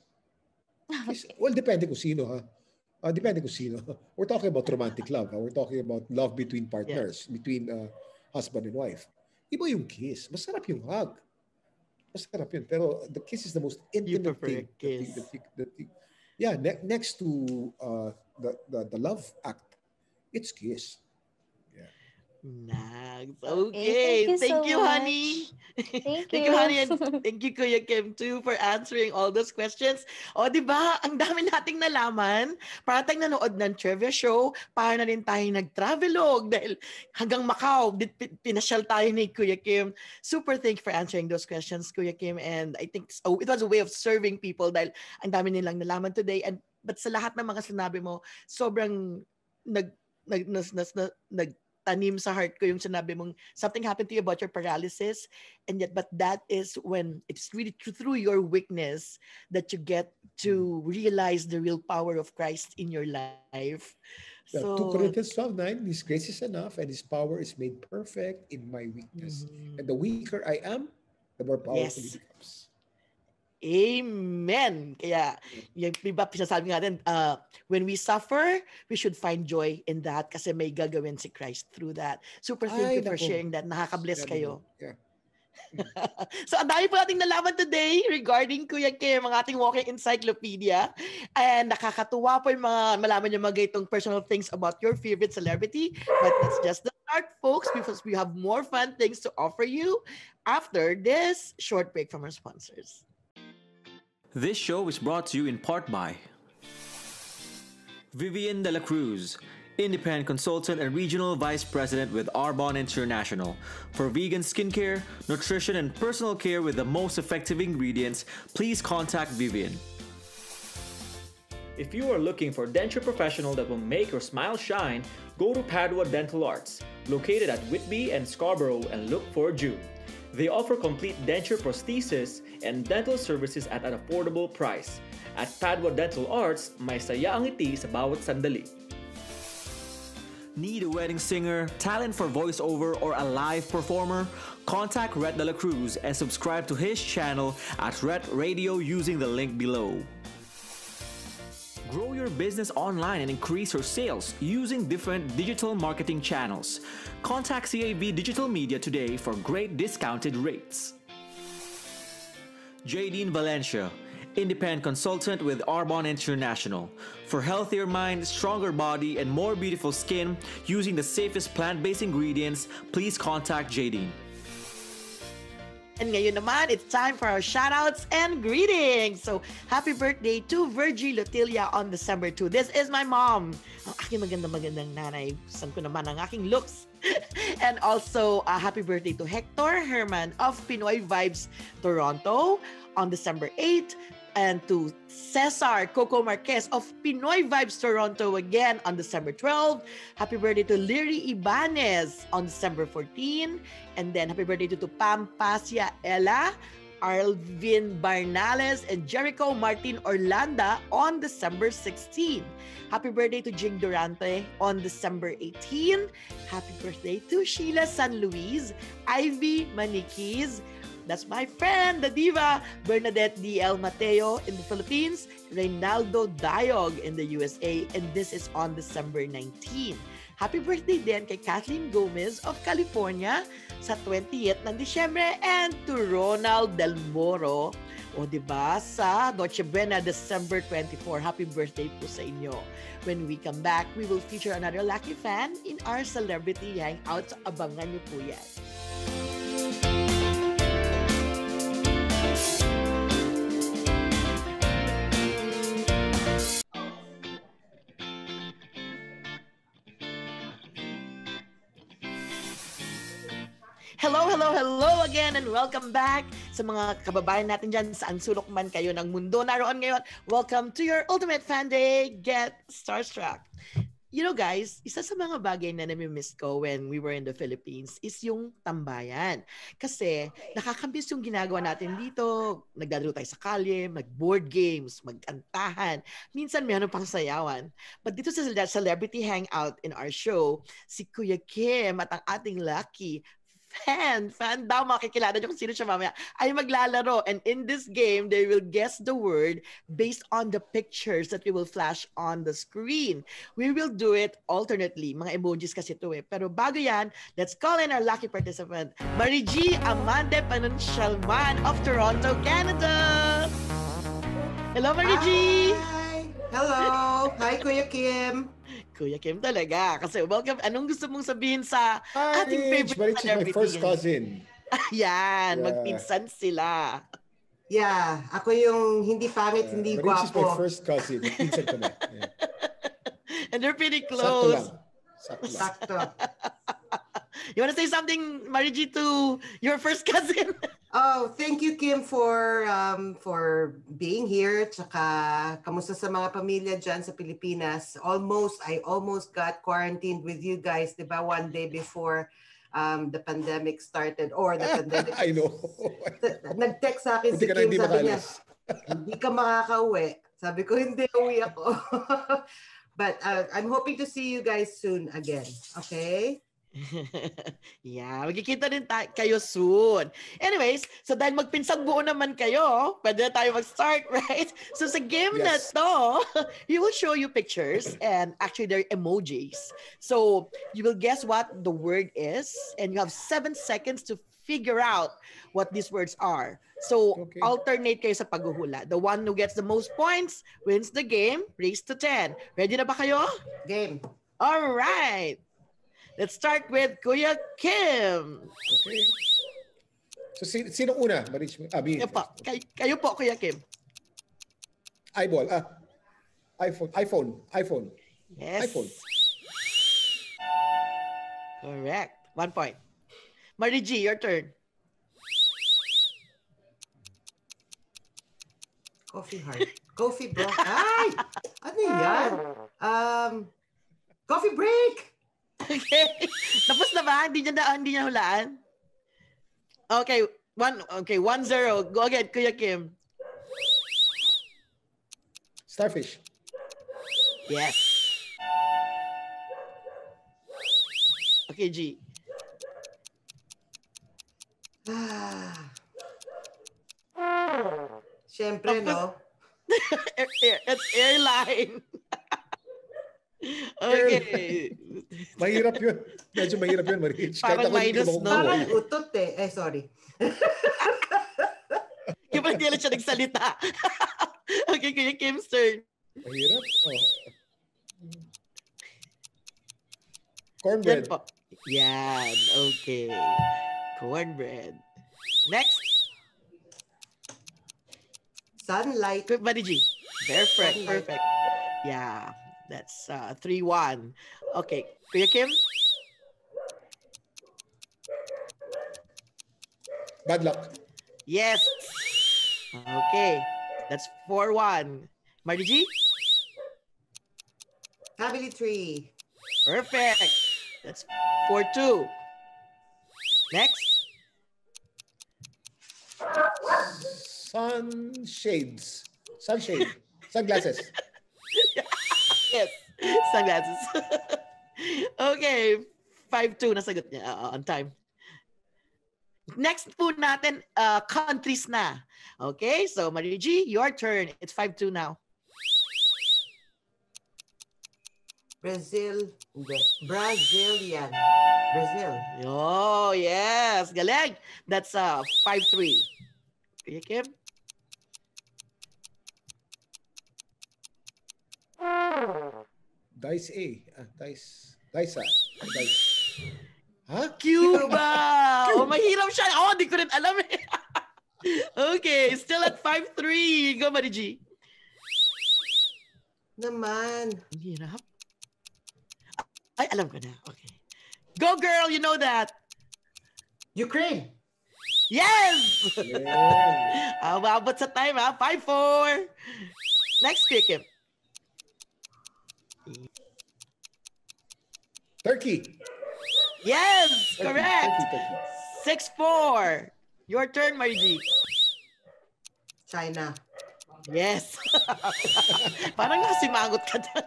Kiss. Okay. Well, depende kung sino ha. Depende kung sino. We're talking about romantic love. We're talking about love between partners, between husband and wife. Iba yung kiss. Masarap yung hug. Masarap yun. Pero the kiss is the most You intimate prefer a thing. kiss. Yeah, next to the love act, it's kiss. Yeah. Nags. Okay, Okay. thank Thank you you, so honey. Thank Thank you, you. honey. And thank you, Kuya Kim, too, for answering all those questions. O, di ba? Ang dami nating nalaman. Para tayong nanood ng trivia show, para na rin tayo nag-travelog dahil hanggang Macau, pinasyal tayo ni Kuya Kim. Super thank you for answering those questions, Kuya Kim. And I think it was a way of serving people dahil ang dami nilang nalaman today. But sa lahat ng mga sinabi mo, sobrang nagtanim sa heart ko yung sinabi mong something happened to you about your paralysis, and yet but that is when it's really through your weakness that you get to realize the real power of Christ in your life. Yeah, So 2 Corinthians 12:9, His grace is enough and His power is made perfect in my weakness. And the weaker I am, the more powerful He yes. becomes. Amen. Kaya, yung iba pinasabi nga rin, when we suffer, we should find joy in that kasi may gagawin si Christ through that. Super thank you for nako. sharing that. Nakaka-bless kayo. Yeah. So, ang dami po nating nalaman today regarding Kuya Kim, ang ating walking encyclopedia. And nakakatuwa po yung mga malaman yung mga itong personal things about your favorite celebrity. But that's just the start, folks, because we have more fun things to offer you after this short break from our sponsors. This show is brought to you in part by Vivian De La Cruz, Independent Consultant and Regional Vice President with Arbonne International. For vegan skincare, nutrition, and personal care with the most effective ingredients, please contact Vivian. If you are looking for a denture professional that will make your smile shine, go to Padua Dental Arts, located at Whitby and Scarborough, and look for June. They offer complete denture prosthesis and dental services at an affordable price. At Padua Dental Arts, may saya ang ngiti sa bawat sandali. Need a wedding singer, talent for voiceover, or a live performer? Contact Rhett De La Cruz and subscribe to his channel at Rhett Radio using the link below. Grow your business online and increase your sales using different digital marketing channels. Contact CAV Digital Media today for great discounted rates. Jadine Valencia, Independent Consultant with Arbonne International. For healthier mind, stronger body, and more beautiful skin using the safest plant-based ingredients, please contact Jadine. And ngayon naman, it's time for our shoutouts and greetings. So, happy birthday to Virgie Lotilla on December 2. This is my mom. Ang aking magandang nanay. Saan ko naman ang aking looks. And also, happy birthday to Hector Herman of Pinoy Vibes Toronto on December 8. And to Cesar Coco Marquez of Pinoy Vibes Toronto again on December 12. Happy birthday to Leary Ibanez on December 14. And then happy birthday to Pam Pasia Ella, Alvin Barnales, and Jericho Martin Orlanda on December 16. Happy birthday to Jing Durante on December 18. Happy birthday to Sheila San Luis, Ivy Maniquis, that's my friend, the diva, Bernadette D.L. Mateo in the Philippines, Reynaldo Diog in the USA, and this is on December 19. Happy birthday din kay Kathleen Gomez of California sa 20th ng Disyembre, and to Ronald Del Moro. O diba, sa Noche Buena, December 24. Happy birthday po sa inyo. When we come back, we will feature another lucky fan in our Celebrity Hangout. Abangan niyo po yan. Hello again and welcome back sa mga kababayan natin dyan saan sulok man kayo ng mundo naroon ngayon. Welcome to your Ultimate Fan Day, Get Starstruck. You know guys, isa sa mga bagay na nami-miss ko when we were in the Philippines is yung tambayan. Kasi nakakamiss yung ginagawa natin dito. Naglalaro tayo sa kalye, mag-board games, magkantahan. Minsan mayroon pang sayawan. But dito sa Celebrity Hangout in our show, si Kuya Kim at ang ating Lucky fan daw, makikilala nyo kung sino siya mamaya, ay maglalaro. And in this game, they will guess the word based on the pictures that we will flash on the screen. We will do it alternately. Mga emojis kasi ito eh. Pero bago yan, let's call in our lucky participant, Marie G. Amande Panunchalman of Toronto, Canada. Hello, Marie G. Hi! Hello! Hi, Kuya Kim! Kuya Kim talaga. Kasi welcome. Anong gusto mong sabihin sa ating favorite Maritz is my first cousin. Ayan, magpinsan sila. Yeah, ako yung hindi pangit, hindi Maritz is my gwapo. first cousin. Pinsan ko na. Yeah. And they're pretty Sakto close. lang. Sakto lang. Sakto. You want to say something, Margie, to your first cousin? Oh, thank you, Kim, for being here. Tsaka, kamusta sa mga pamilya dyan sa Pilipinas? I almost got quarantined with you guys, di ba? One day before the pandemic started. Or the pandemic. I know. Nag-text sa akin si Kim, sabi niya, hindi ka makakauwi. Sabi ko, hindi, uwi ako. But I'm hoping to see you guys soon again. Okay? Yeah, magkikita din kayo soon. Anyways, so dahil magpinsang buo naman kayo, pwede na tayo mag-start, right? So sa game na to, we will show you pictures and actually they're emojis. So you will guess what the word is and you have 7 seconds to figure out what these words are. So alternate kayo sa paghuhula. The one who gets the most points wins the game, race to 10. Ready na ba kayo? Game. All right. Let's start with Kuya Kim. Okay. So, sino una? Maritz? Kayo po, Kuya Kim. Eyeball. iPhone. Yes. iPhone. Correct. 1 point. Marie G, your turn. Coffee heart. Coffee break. Ay! Ano yan? Coffee break! Okay. Tapos na ba? Hindi niya hulaan? Okay. 1-0. Go again, Kuya Kim. Starfish. Yes. Okay, G. Siyempre, no? It's airline. Okay. Mahirap yun. Medyo mahirap yun, Maritz. Parang minus, no? Parang utot eh. Sorry. Yung parang di lang siya nagsalita. Okay, Kuya Kim's turn. Mahirap? Oh. Cornbread. Yan. Okay. Cornbread. Next. Sunlight. Quick, Buddy G. Perfect. Yeah. That's 3-1. Okay. Kuya Kim? Bad luck. Yes. Okay. That's 4-1. Marty G? Family tree. Perfect. That's 4-2. Next. Sunshades. Sunshade. Sunglasses. Yes. Sunglasses. Okay. 5-2 nasagot niya. On time. Next po natin, countries na. Okay, so Marie G, your turn. It's 5-2 now. Brazilian. Brazil. Oh, yes. Galing. That's 5-3. Kuya Kim? Dice A. Dice. Ha? Cuba! Oh, mahirap siya. Oh, di ko rin alam eh. Okay, still at 5-3. Go, Marie G. Naman. Ang hirap. Ay, alam ko na. Okay. Go, girl! You know that. Ukraine. Yes! Yeah. Abot sa time, ha? 5-4. Next, Kim. Turkey. Yes! Correct! Turkey. 6-4. Your turn, Marie G. China. Yes. Parang nakasimangot ka doon.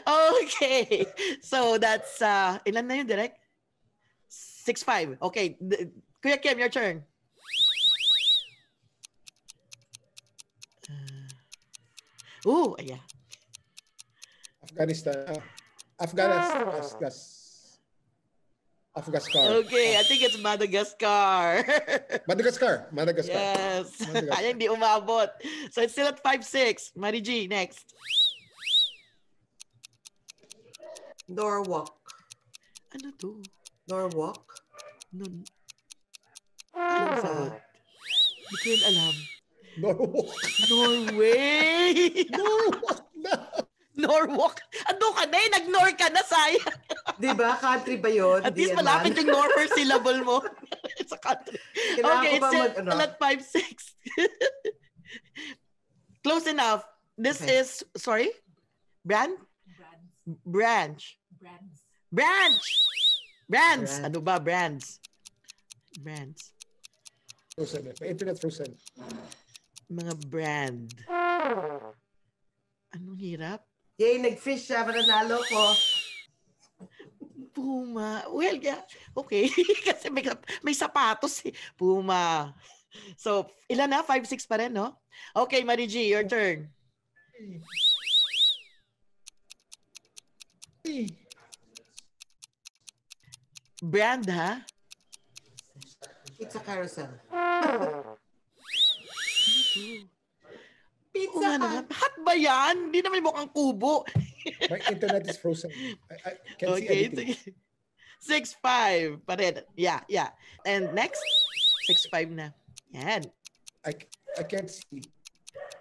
Okay. So that's, ilan na yun, direct? 6-5. Okay. Kuya Kim, your turn. Yeah. Afghanistan. Okay, I think it's Madagascar. Madagascar. Yes. Madagascar. Ay, hindi umabot. So it's still at 5-6. Marie G, next. Norwalk. Ano to? Norwalk. Ano sagot? Hindi ko yun alam. Norwalk. Norway! Norwalk na. Norwalk. Ando ka na eh. Nag-nor ka na, sayang. Diba? Country ba yun? At Hindi least yan malapit man. yung normal syllable mo sa country. Kailangan Okay, ko it's pa still at 5-6. Close enough. This Okay. is, sorry? Branch. Brands. Ano ba? Brands. Frozen. May internet frozen. Mga brand. Anong hirap? Yay, nag-fish siya. Mananalo ko. Puma. Well, yeah. Okay. Kasi may sapatos eh. Puma. So, ilan na? 5-6 pa rin, no? Okay, Marie G, your turn. Brand, ha? Pizza carousel. Oo Pizza nga naman. Hot ba yan? Hindi naman mukhang kubo. My internet is frozen. I can't see Okay, anything. 6-5 pa rin. Yeah. And next, 6-5 na. Yan. I can't see.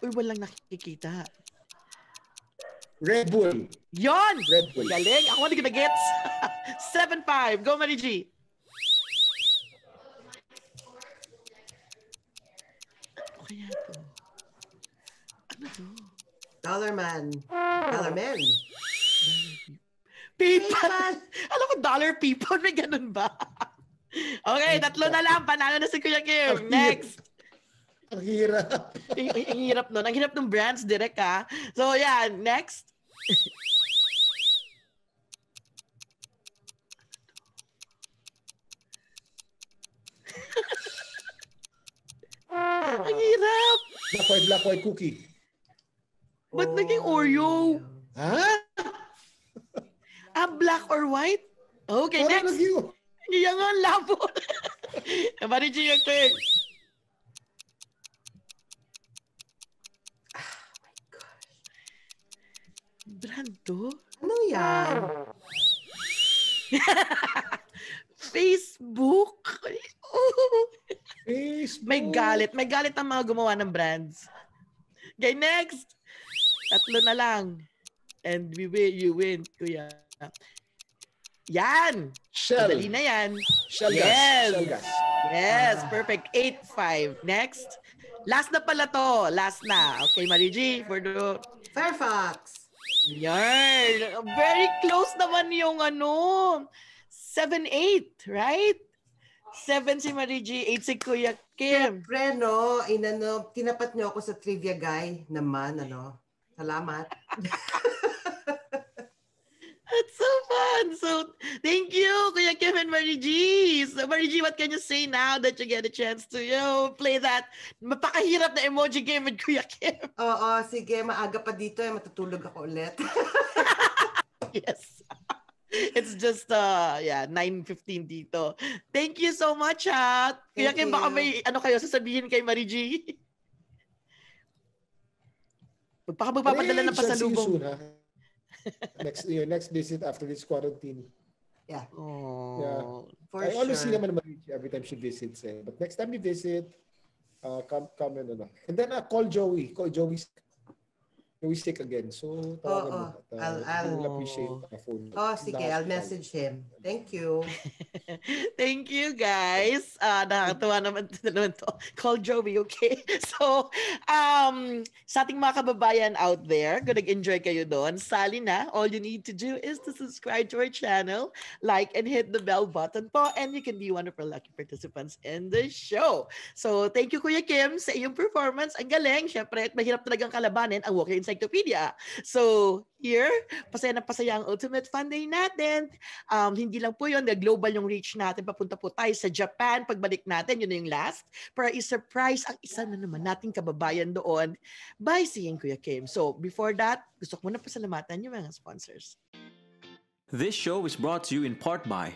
Uy, walang nakikita. Red Bull. Yon! Red Bull. Galing. Ako hindi ko na-gets. 7-5. Go, Marie G. Ano kaya to? Ano to? Dollar Man. PayPal. Alam ko, dollar people. May ganun ba? Okay, 3 na lang. Panalo na si Kuya Kim. Next. Ang hirap. Ang hirap nun. Ang hirap ng brands direct, ha? So, yeah. Next. Ang hirap. Black white cookie. Ba't naging Oreo? Ha? Black or white? Okay, Parang next. nag-iyo. Yan nga, labo. Marie G, your turn. Brand to? Ano yan? Facebook. Facebook. May galit ang mga gumawa ng brands. Okay, next. 3 na lang. And you win, Kuya. Yan. Shell. Madali na yan. Shell Yes. gas. Shell gas. Yes, perfect. 8-5. Next. Last na pala to. Last na. Okay, Marie G, for the... Fairfax. Yarn. Very close naman yung 7-8, right? 7 si Marie G, 8 si Kuya Kim. Siyempre, tinapat niyo ako sa trivia guy naman, Salamat. That's so fun. So, thank you, Kuya Kim and Marie G. So, Marie G, what can you say now that you get a chance to play that mapakahirap na emoji game with Kuya Kim? Oo, sige, maaga pa dito, matutulog ako ulit. Yes. It's just 9:15 dito. Thank you so much, ha. Kuya Kim, baka may kayo sasabihin kay Marie G. Baka magpapadala ng pasalubong. See you soon, ha? Next visit after this quarantine. Yeah. Yeah. Oh. For I always see sure. naman Marichi every time she visits. But next time you visit, come and ano. And then call Joey. Call Joey. Joey sick again. So tawagan mo. Oo. At, I'll we'll appreciate Oh. phone sige, na I'll hospital. message him. Thank you. Thank you, guys. Nakakatuwa naman to. Call Joey, okay? So, sa ating mga kababayan out there, kung nag-enjoy kayo doon, sali na. All you need to do is to subscribe to our channel, like, and hit the bell button po, and you can be one of our lucky participants in the show. So, thank you, Kuya Kim, sa iyong performance. Ang galing. Siyempre, mahirap talagang kalabanin ang Walking Encyclopedia. So, here, pasaya na pasaya ang Ultimate Fun Day natin. Hindi lang po yun, global yung reach natin. Papunta po tayo sa Japan. Pagbalik natin, yun na yung last. Para i-surprise ang isa na naman nating kababayan doon by seeing Kuya Kim. So, before that, gusto ko muna pasalamatan yung mga sponsors. This show is brought to you in part by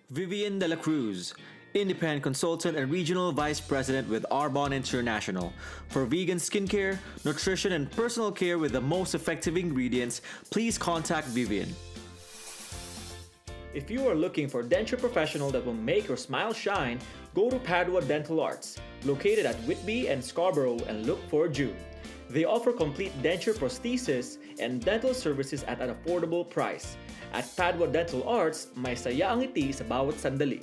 Vivian De La Cruz, Independent Consultant and Regional Vice President with Arbonne International. For vegan skincare, nutrition, and personal care with the most effective ingredients, please contact Vivian. If you are looking for a denture professional that will make your smile shine, go to Padua Dental Arts, located at Whitby and Scarborough, and look for June. They offer complete denture prosthesis and dental services at an affordable price. At Padua Dental Arts, may saya ang ngiti sa bawat sandali.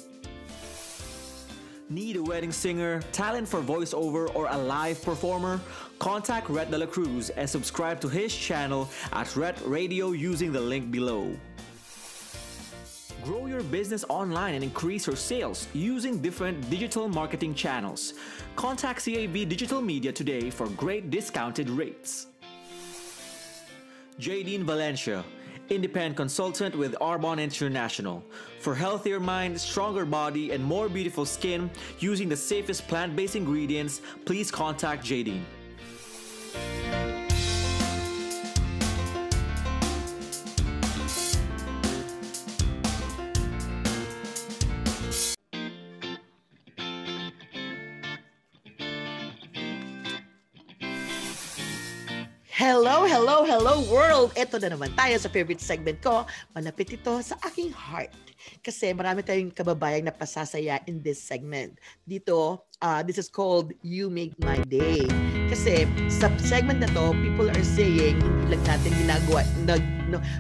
Need a wedding singer, talent for voiceover, or a live performer? Contact Rhett De La Cruz and subscribe to his channel at Rhett Radio using the link below. Grow your business online and increase your sales using different digital marketing channels. Contact CAV Digital Media today for great discounted rates. Jadine Valencia, Independent Consultant with Arbonne International. For healthier mind, stronger body, and more beautiful skin using the safest plant-based ingredients, please contact Jadine. Hello world! Ito na naman tayo sa favorite segment ko. Malapit ito sa aking heart. Kasi marami tayong kababayang napasasaya in this segment. Dito, this is called You Make My Day. Kasi sa segment na to, people are saying, hindi lang natin ginagawa,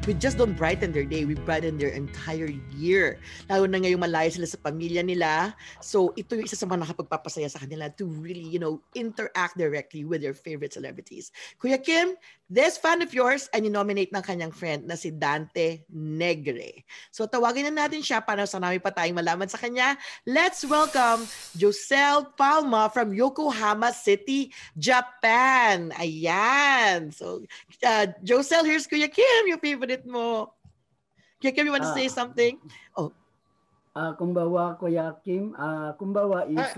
we just don't brighten their day, we brighten their entire year. Lalo na ngayong malayo sila sa pamilya nila. So ito yung isa sa mga nakapagpapasaya sa kanila to really, interact directly with their favorite celebrities. Kuya Kim, this fan of yours ay nominate ng kanyang friend na si Dante Negre. So tawagin na natin siya para sa namin pa tayong malaman sa kanya. Let's welcome Joselle Palma from Yokohama City, Japan. Ayan. So Joselle, here's Kuya Kim, yung favorite mo. Kuya Kim, you want to say something? Oh. Kumbawa, Kuya Kim. Kumbawa is...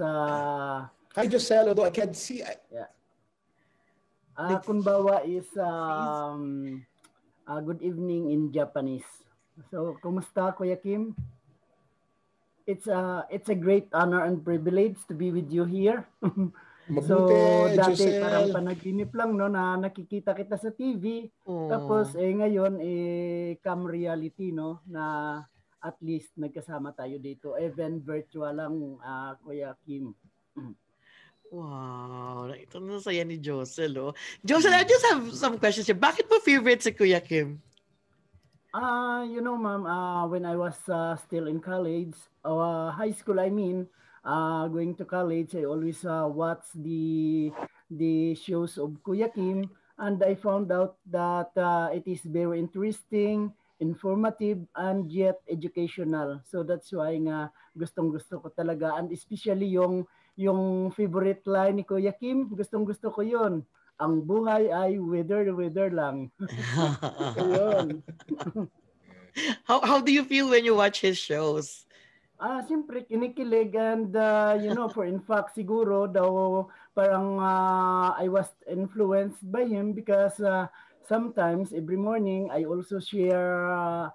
Hi, Joselle. Although I can't see... Yeah. Kunbawa is good evening in Japanese. So, kumusta, Kuya Kim? It's a great honor and privilege to be with you here. So, dati Joselle. parang panaginip lang, no, na nakikita kita sa TV. Tapos, ngayon, come reality, no, na at least nagkasama tayo dito. Even virtual lang, Kuya Kim. Wow, ito na saya ni Josel, oh. Josel, I just have some questions here. Bakit mo favorite si Kuya Kim? Ma'am, when I was still in college, high school, I mean, going to college, I always watch the shows of Kuya Kim, and I found out that it is very interesting, informative, and yet educational. So that's why nga gustong-gusto ko talaga, and especially yung favorite line ni Kuya Kim, gustong-gusto ko yun. Ang buhay ay weather lang. Ayun. How do you feel when you watch his shows? Siyempre, kinikilig and, for in fact, siguro daw parang I was influenced by him because sometimes every morning I also share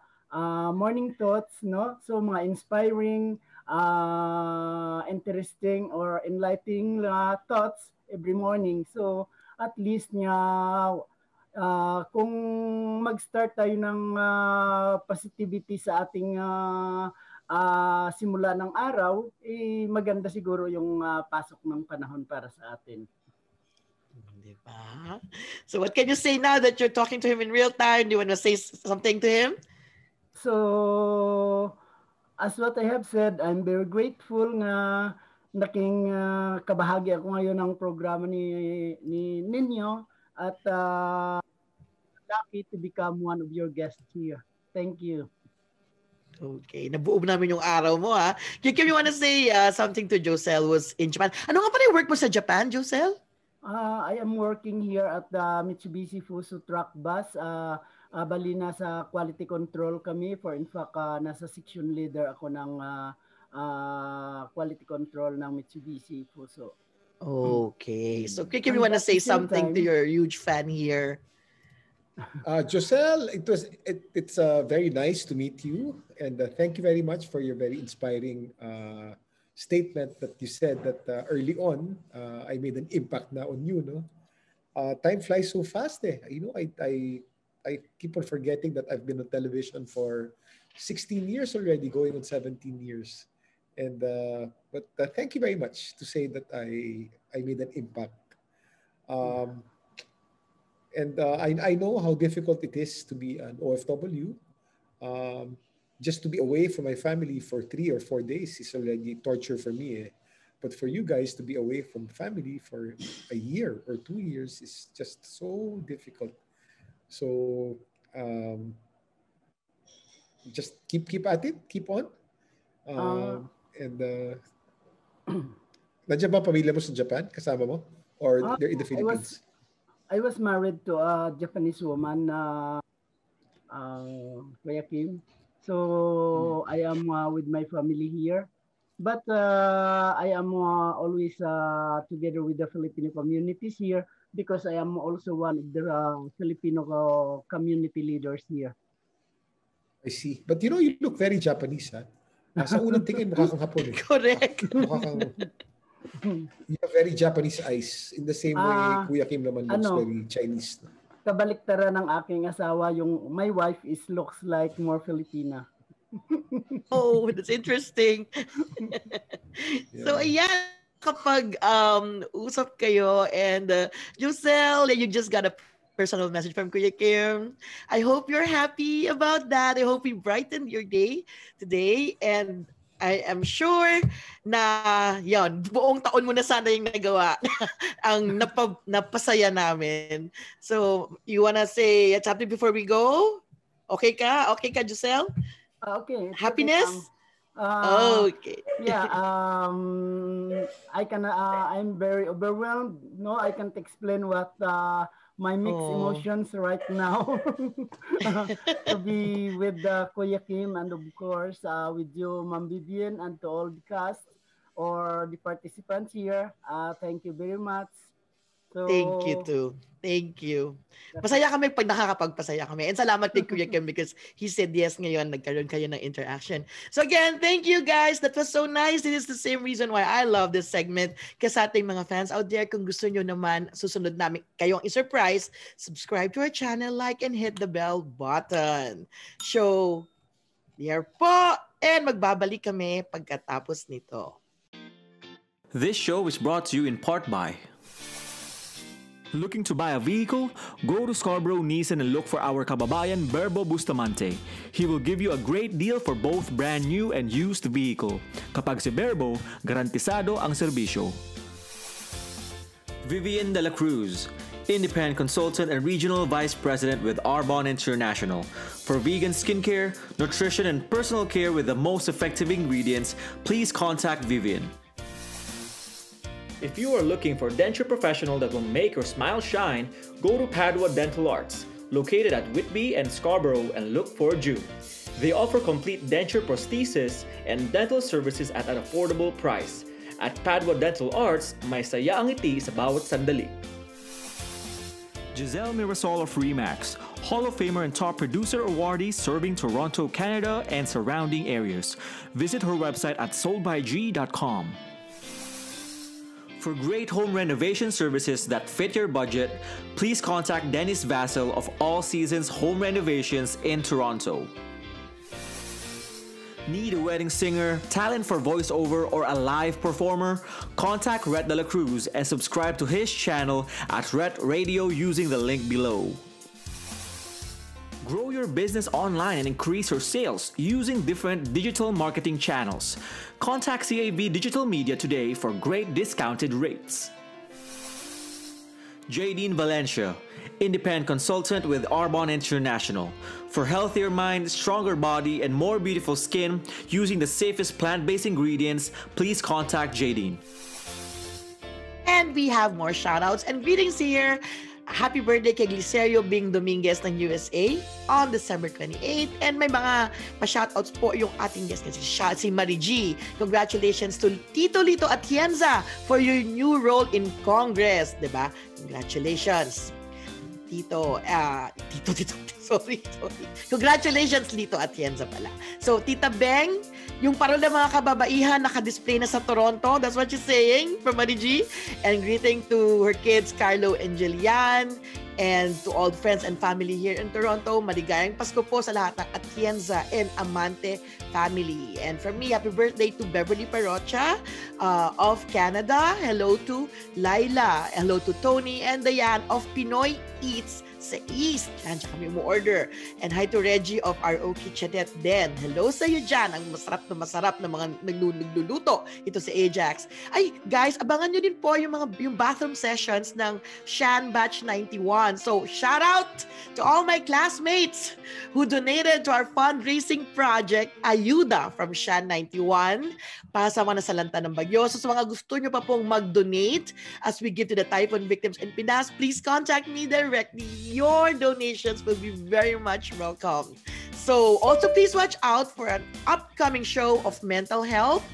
morning thoughts, no? So mga inspiring, interesting or enlightening thoughts every morning. So at least niya Kung mag-start tayo ng positivity sa ating simula ng araw, maganda siguro yung pasok ng panahon para sa atin. Diba? So what can you say now that you're talking to him in real time? Do you want to say something to him? So, as what I have said, I'm very grateful nga naking kabahagi ako ngayon ng programa ni ninyo at lucky to become one of your guests here. Thank you. Okay, nabuo namin yung araw mo ha. Kim, you wanna say something to Josel who's in Japan? Ano nga pala yung work mo sa Japan, Josel? I am working here at the Mitsubishi Fuso Truck Bus. Bali nasa quality control kami. In fact, nasa section leader ako ng quality control ng Mitsubishi Fuso. Okay. So, Kim, you wanna say something to your huge fan here? Josel, it's very nice to meet you, and thank you very much for your very inspiring statement that you said that early on I made an impact na on you. No, time flies so fast. You know, I keep on forgetting that I've been on television for 16 years already, going on 17 years, and but thank you very much to say that I made an impact. And I know how difficult it is to be an OFW. Just to be away from my family for 3 or 4 days is already torture for me. But for you guys to be away from family for a year or 2 years is just so difficult. So just keep at it, keep on. And nandiyan ba pamilya mo sa Japan? Kasama mo? Or they're in the Philippines? I was married to a Japanese woman, Kuya Kim. So I am with my family here, but I am always together with the Filipino communities here because I am also one of the Filipino community leaders here. I see. But you know, you look very Japanese, ha? Sa unang tingin, mukha kang Hapon. Correct. Mukha kang... You have very Japanese eyes. In the same way, Kuya Kim naman looks very Chinese. Kabaliktaran ng aking asawa, yung my wife looks like more Filipina. Oh, that's interesting. So, ayan, kapag usap kayo and Josel, you just got a personal message from Kuya Kim. I hope you're happy about that. I hope we brightened your day today, and I am sure na yon buong taon mo na sana yung nagawa ang napasaya namin. So, you wanna say something before we go? Okay ka? Okay ka, Josel? Okay. Happiness? Okay. Yeah, I'm very overwhelmed. No, I can't explain what my mixed emotions right now to be with Kuya Kim and of course with you, Ma'am Vivian, and to all the cast or the participants here. Thank you very much. So, thank you too. Thank you. Masaya kami pag nakakapagpasaya kami. And salamat kay Kuya Kim because he said yes ngayon. Nagkaroon kayo ng interaction. So again, thank you guys. That was so nice. It is the same reason why I love this segment. Kasi sa ating mga fans out there, kung gusto nyo naman, susunod namin kayong i-surprise, subscribe to our channel, like, and hit the bell button. So, there po. And magbabalik kami pagkatapos nito. This show is brought to you in part by... Looking to buy a vehicle? Go to Scarborough Nissan and look for our kababayan Berbo Bustamante. He will give you a great deal for both brand new and used vehicle. Kapag si Berbo, garantisado ang serbisyo. Vivian de la Cruz, Independent Consultant and Regional Vice President with Arbonne International. For vegan skincare, nutrition, and personal care with the most effective ingredients, please contact Vivian. If you are looking for a denture professional that will make your smile shine, go to Padua Dental Arts, located at Whitby and Scarborough, and look for June. They offer complete denture prosthesis and dental services at an affordable price. At Padua Dental Arts, may saya ang ngiti sa bawat sandali. Giselle Mirasol of Remax, Hall of Famer and top producer awardee serving Toronto, Canada and surrounding areas. Visit her website at soldbyg.com. For great home renovation services that fit your budget, please contact Dennis Vassell of All Seasons Home Renovations in Toronto. Need a wedding singer, talent for voiceover, or a live performer? Contact Rhett De La Cruz and subscribe to his channel at Rhett Radio using the link below. Grow your business online and increase your sales using different digital marketing channels. Contact CAV Digital Media today for great discounted rates. Jadine Valencia, independent consultant with Arbonne International. For healthier mind, stronger body, and more beautiful skin using the safest plant-based ingredients, please contact Jadine. And we have more shoutouts and greetings here. Happy birthday kay Glicerio Bing Dominguez ng USA on December 28. And may mga pa-shoutouts po yung ating guest si Marie G. Congratulations to Tito Lito Atienza for your new role in Congress. Diba? Congratulations. Sorry. Congratulations, Lito Atienza pala. So, Tita Beng, yung parol ng mga kababaihan naka-display na sa Toronto. That's what she's saying from Marie G. And greeting to her kids, Carlo and Jillian, and to all friends and family here in Toronto. Maligayang Pasko po sa lahat ng Atienza and Amante family. And from me, happy birthday to Beverly Parocha of Canada. Hello to Laila. Hello to Tony and Diane of Pinoy Eats sa East. Yan, siya kami mo-order. And hi to Reggie of RO Kitchenette din. Hello sa iyo dyan. Ang masarap na mga nagluluto. Ito si Ajax. Ay, guys, abangan nyo din po yung bathroom sessions ng Shan Batch 91. So, shout out to all my classmates who donated to our fundraising project, Ayuda from Shan 91, para sa mga nasalanta ng bagyo. So, sa mga gusto nyo pa pong mag-donate as we give to the typhoon victims in Pinas, please contact me directly. Your donations will be very much welcome. So, also please watch out for an upcoming show of mental health.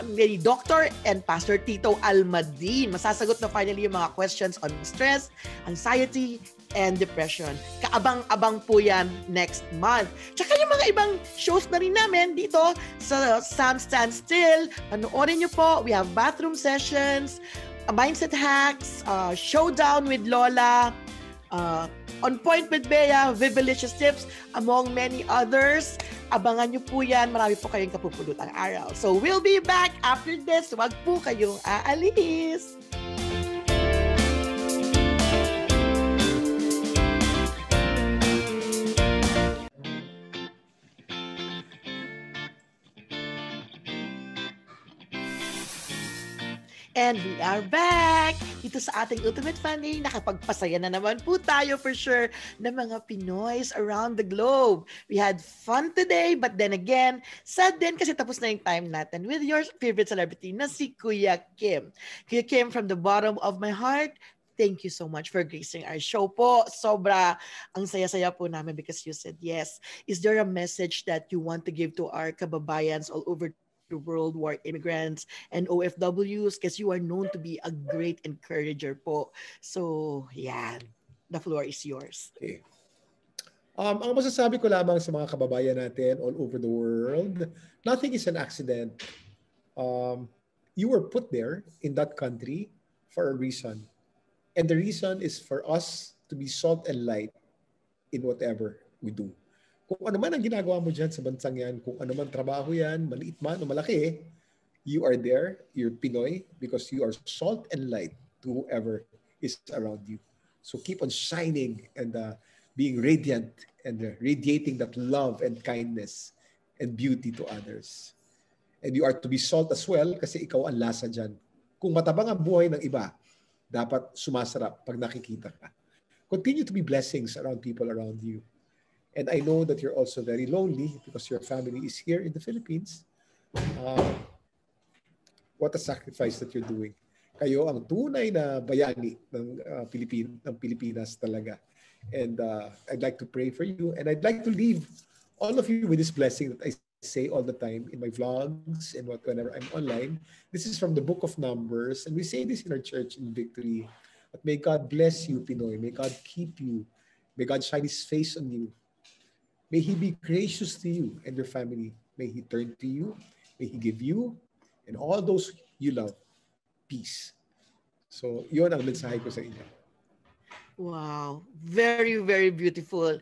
Ni Dr. and Pastor Tito Almadin. Masasagot na finally yung mga questions on stress, anxiety, and depression. Kaabang-abang po yan next month. Tsaka yung mga ibang shows na rin namin dito sa Sam Stand Still. Panoorin nyo po. We have bathroom sessions, mindset hacks, showdown with Lola, On Point with Bea, Vivilicious Tips, among many others. Abangan nyo po yan. Marami po kayong kapupulutang araw. So we'll be back after this. Huwag po kayong aalis. And we are back! Dito sa ating Ultimate Funny, nakapagpasaya na naman po tayo for sure ng mga Pinoys around the globe. We had fun today, but then again, sad din kasi tapos na yung time natin with your favorite celebrity na si Kuya Kim. Kuya Kim, from the bottom of my heart, thank you so much for gracing our show po. Sobra ang saya-saya po namin because you said yes. Is there a message that you want to give to our kababayans all over the world, war immigrants and OFWs, because you are known to be a great encourager po. So, yeah, the floor is yours. Okay. Ang masasabi ko lamang sa mga kababayan natin all over the world, nothing is an accident. You were put there in that country for a reason. And the reason is for us to be salt and light in whatever we do. Kung ano man ang ginagawa mo dyan sa bansang yan, kung ano man trabaho yan, maliit man o malaki, you are there, you're Pinoy, because you are salt and light to whoever is around you. So keep on shining and being radiant and radiating that love and kindness and beauty to others. And you are to be salt as well kasi ikaw ang lasa dyan. Kung matabang ang buhay ng iba, dapat sumasarap pag nakikita ka. Continue to be blessings around people around you. And I know that you're also very lonely because your family is here in the Philippines. What a sacrifice that you're doing. Kayo ang tunay na bayani ng Pilipinas talaga. And I'd like to pray for you. And I'd like to leave all of you with this blessing that I say all the time in my vlogs and whenever I'm online. This is from the book of Numbers. And we say this in our church in Victory. But may God bless you, Pinoy. May God keep you. May God shine His face on you. May He be gracious to you and your family. May He turn to you. May He give you and all those you love peace. So, yun ang mensahe ko sa inyo. Wow. Very, very beautiful.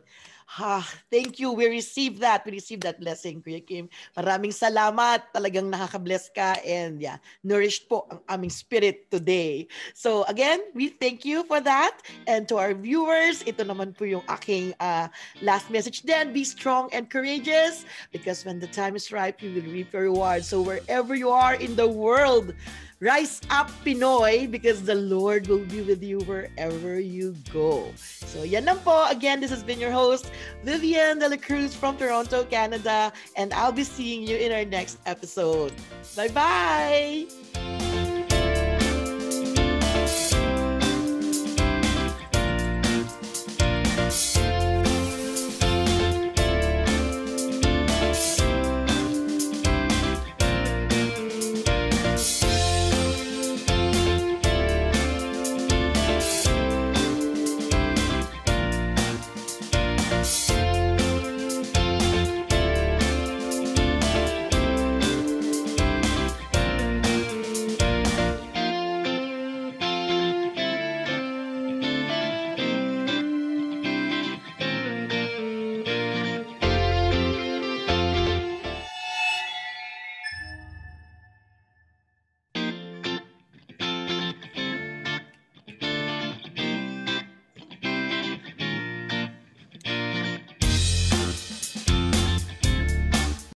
Thank you. We received that. We received that blessing, Kuya Kim. Maraming salamat. Talagang nakaka-bless ka and nourished po ang aming spirit today. So again, we thank you for that. And to our viewers, ito naman po yung aking last message then. Be strong and courageous because when the time is ripe, you will reap your reward. So wherever you are in the world, rise up, Pinoy, because the Lord will be with you wherever you go. So yan lang po. Again, this has been your host, Vivian De La Cruz from Toronto, Canada, and I'll be seeing you in our next episode. Bye-bye!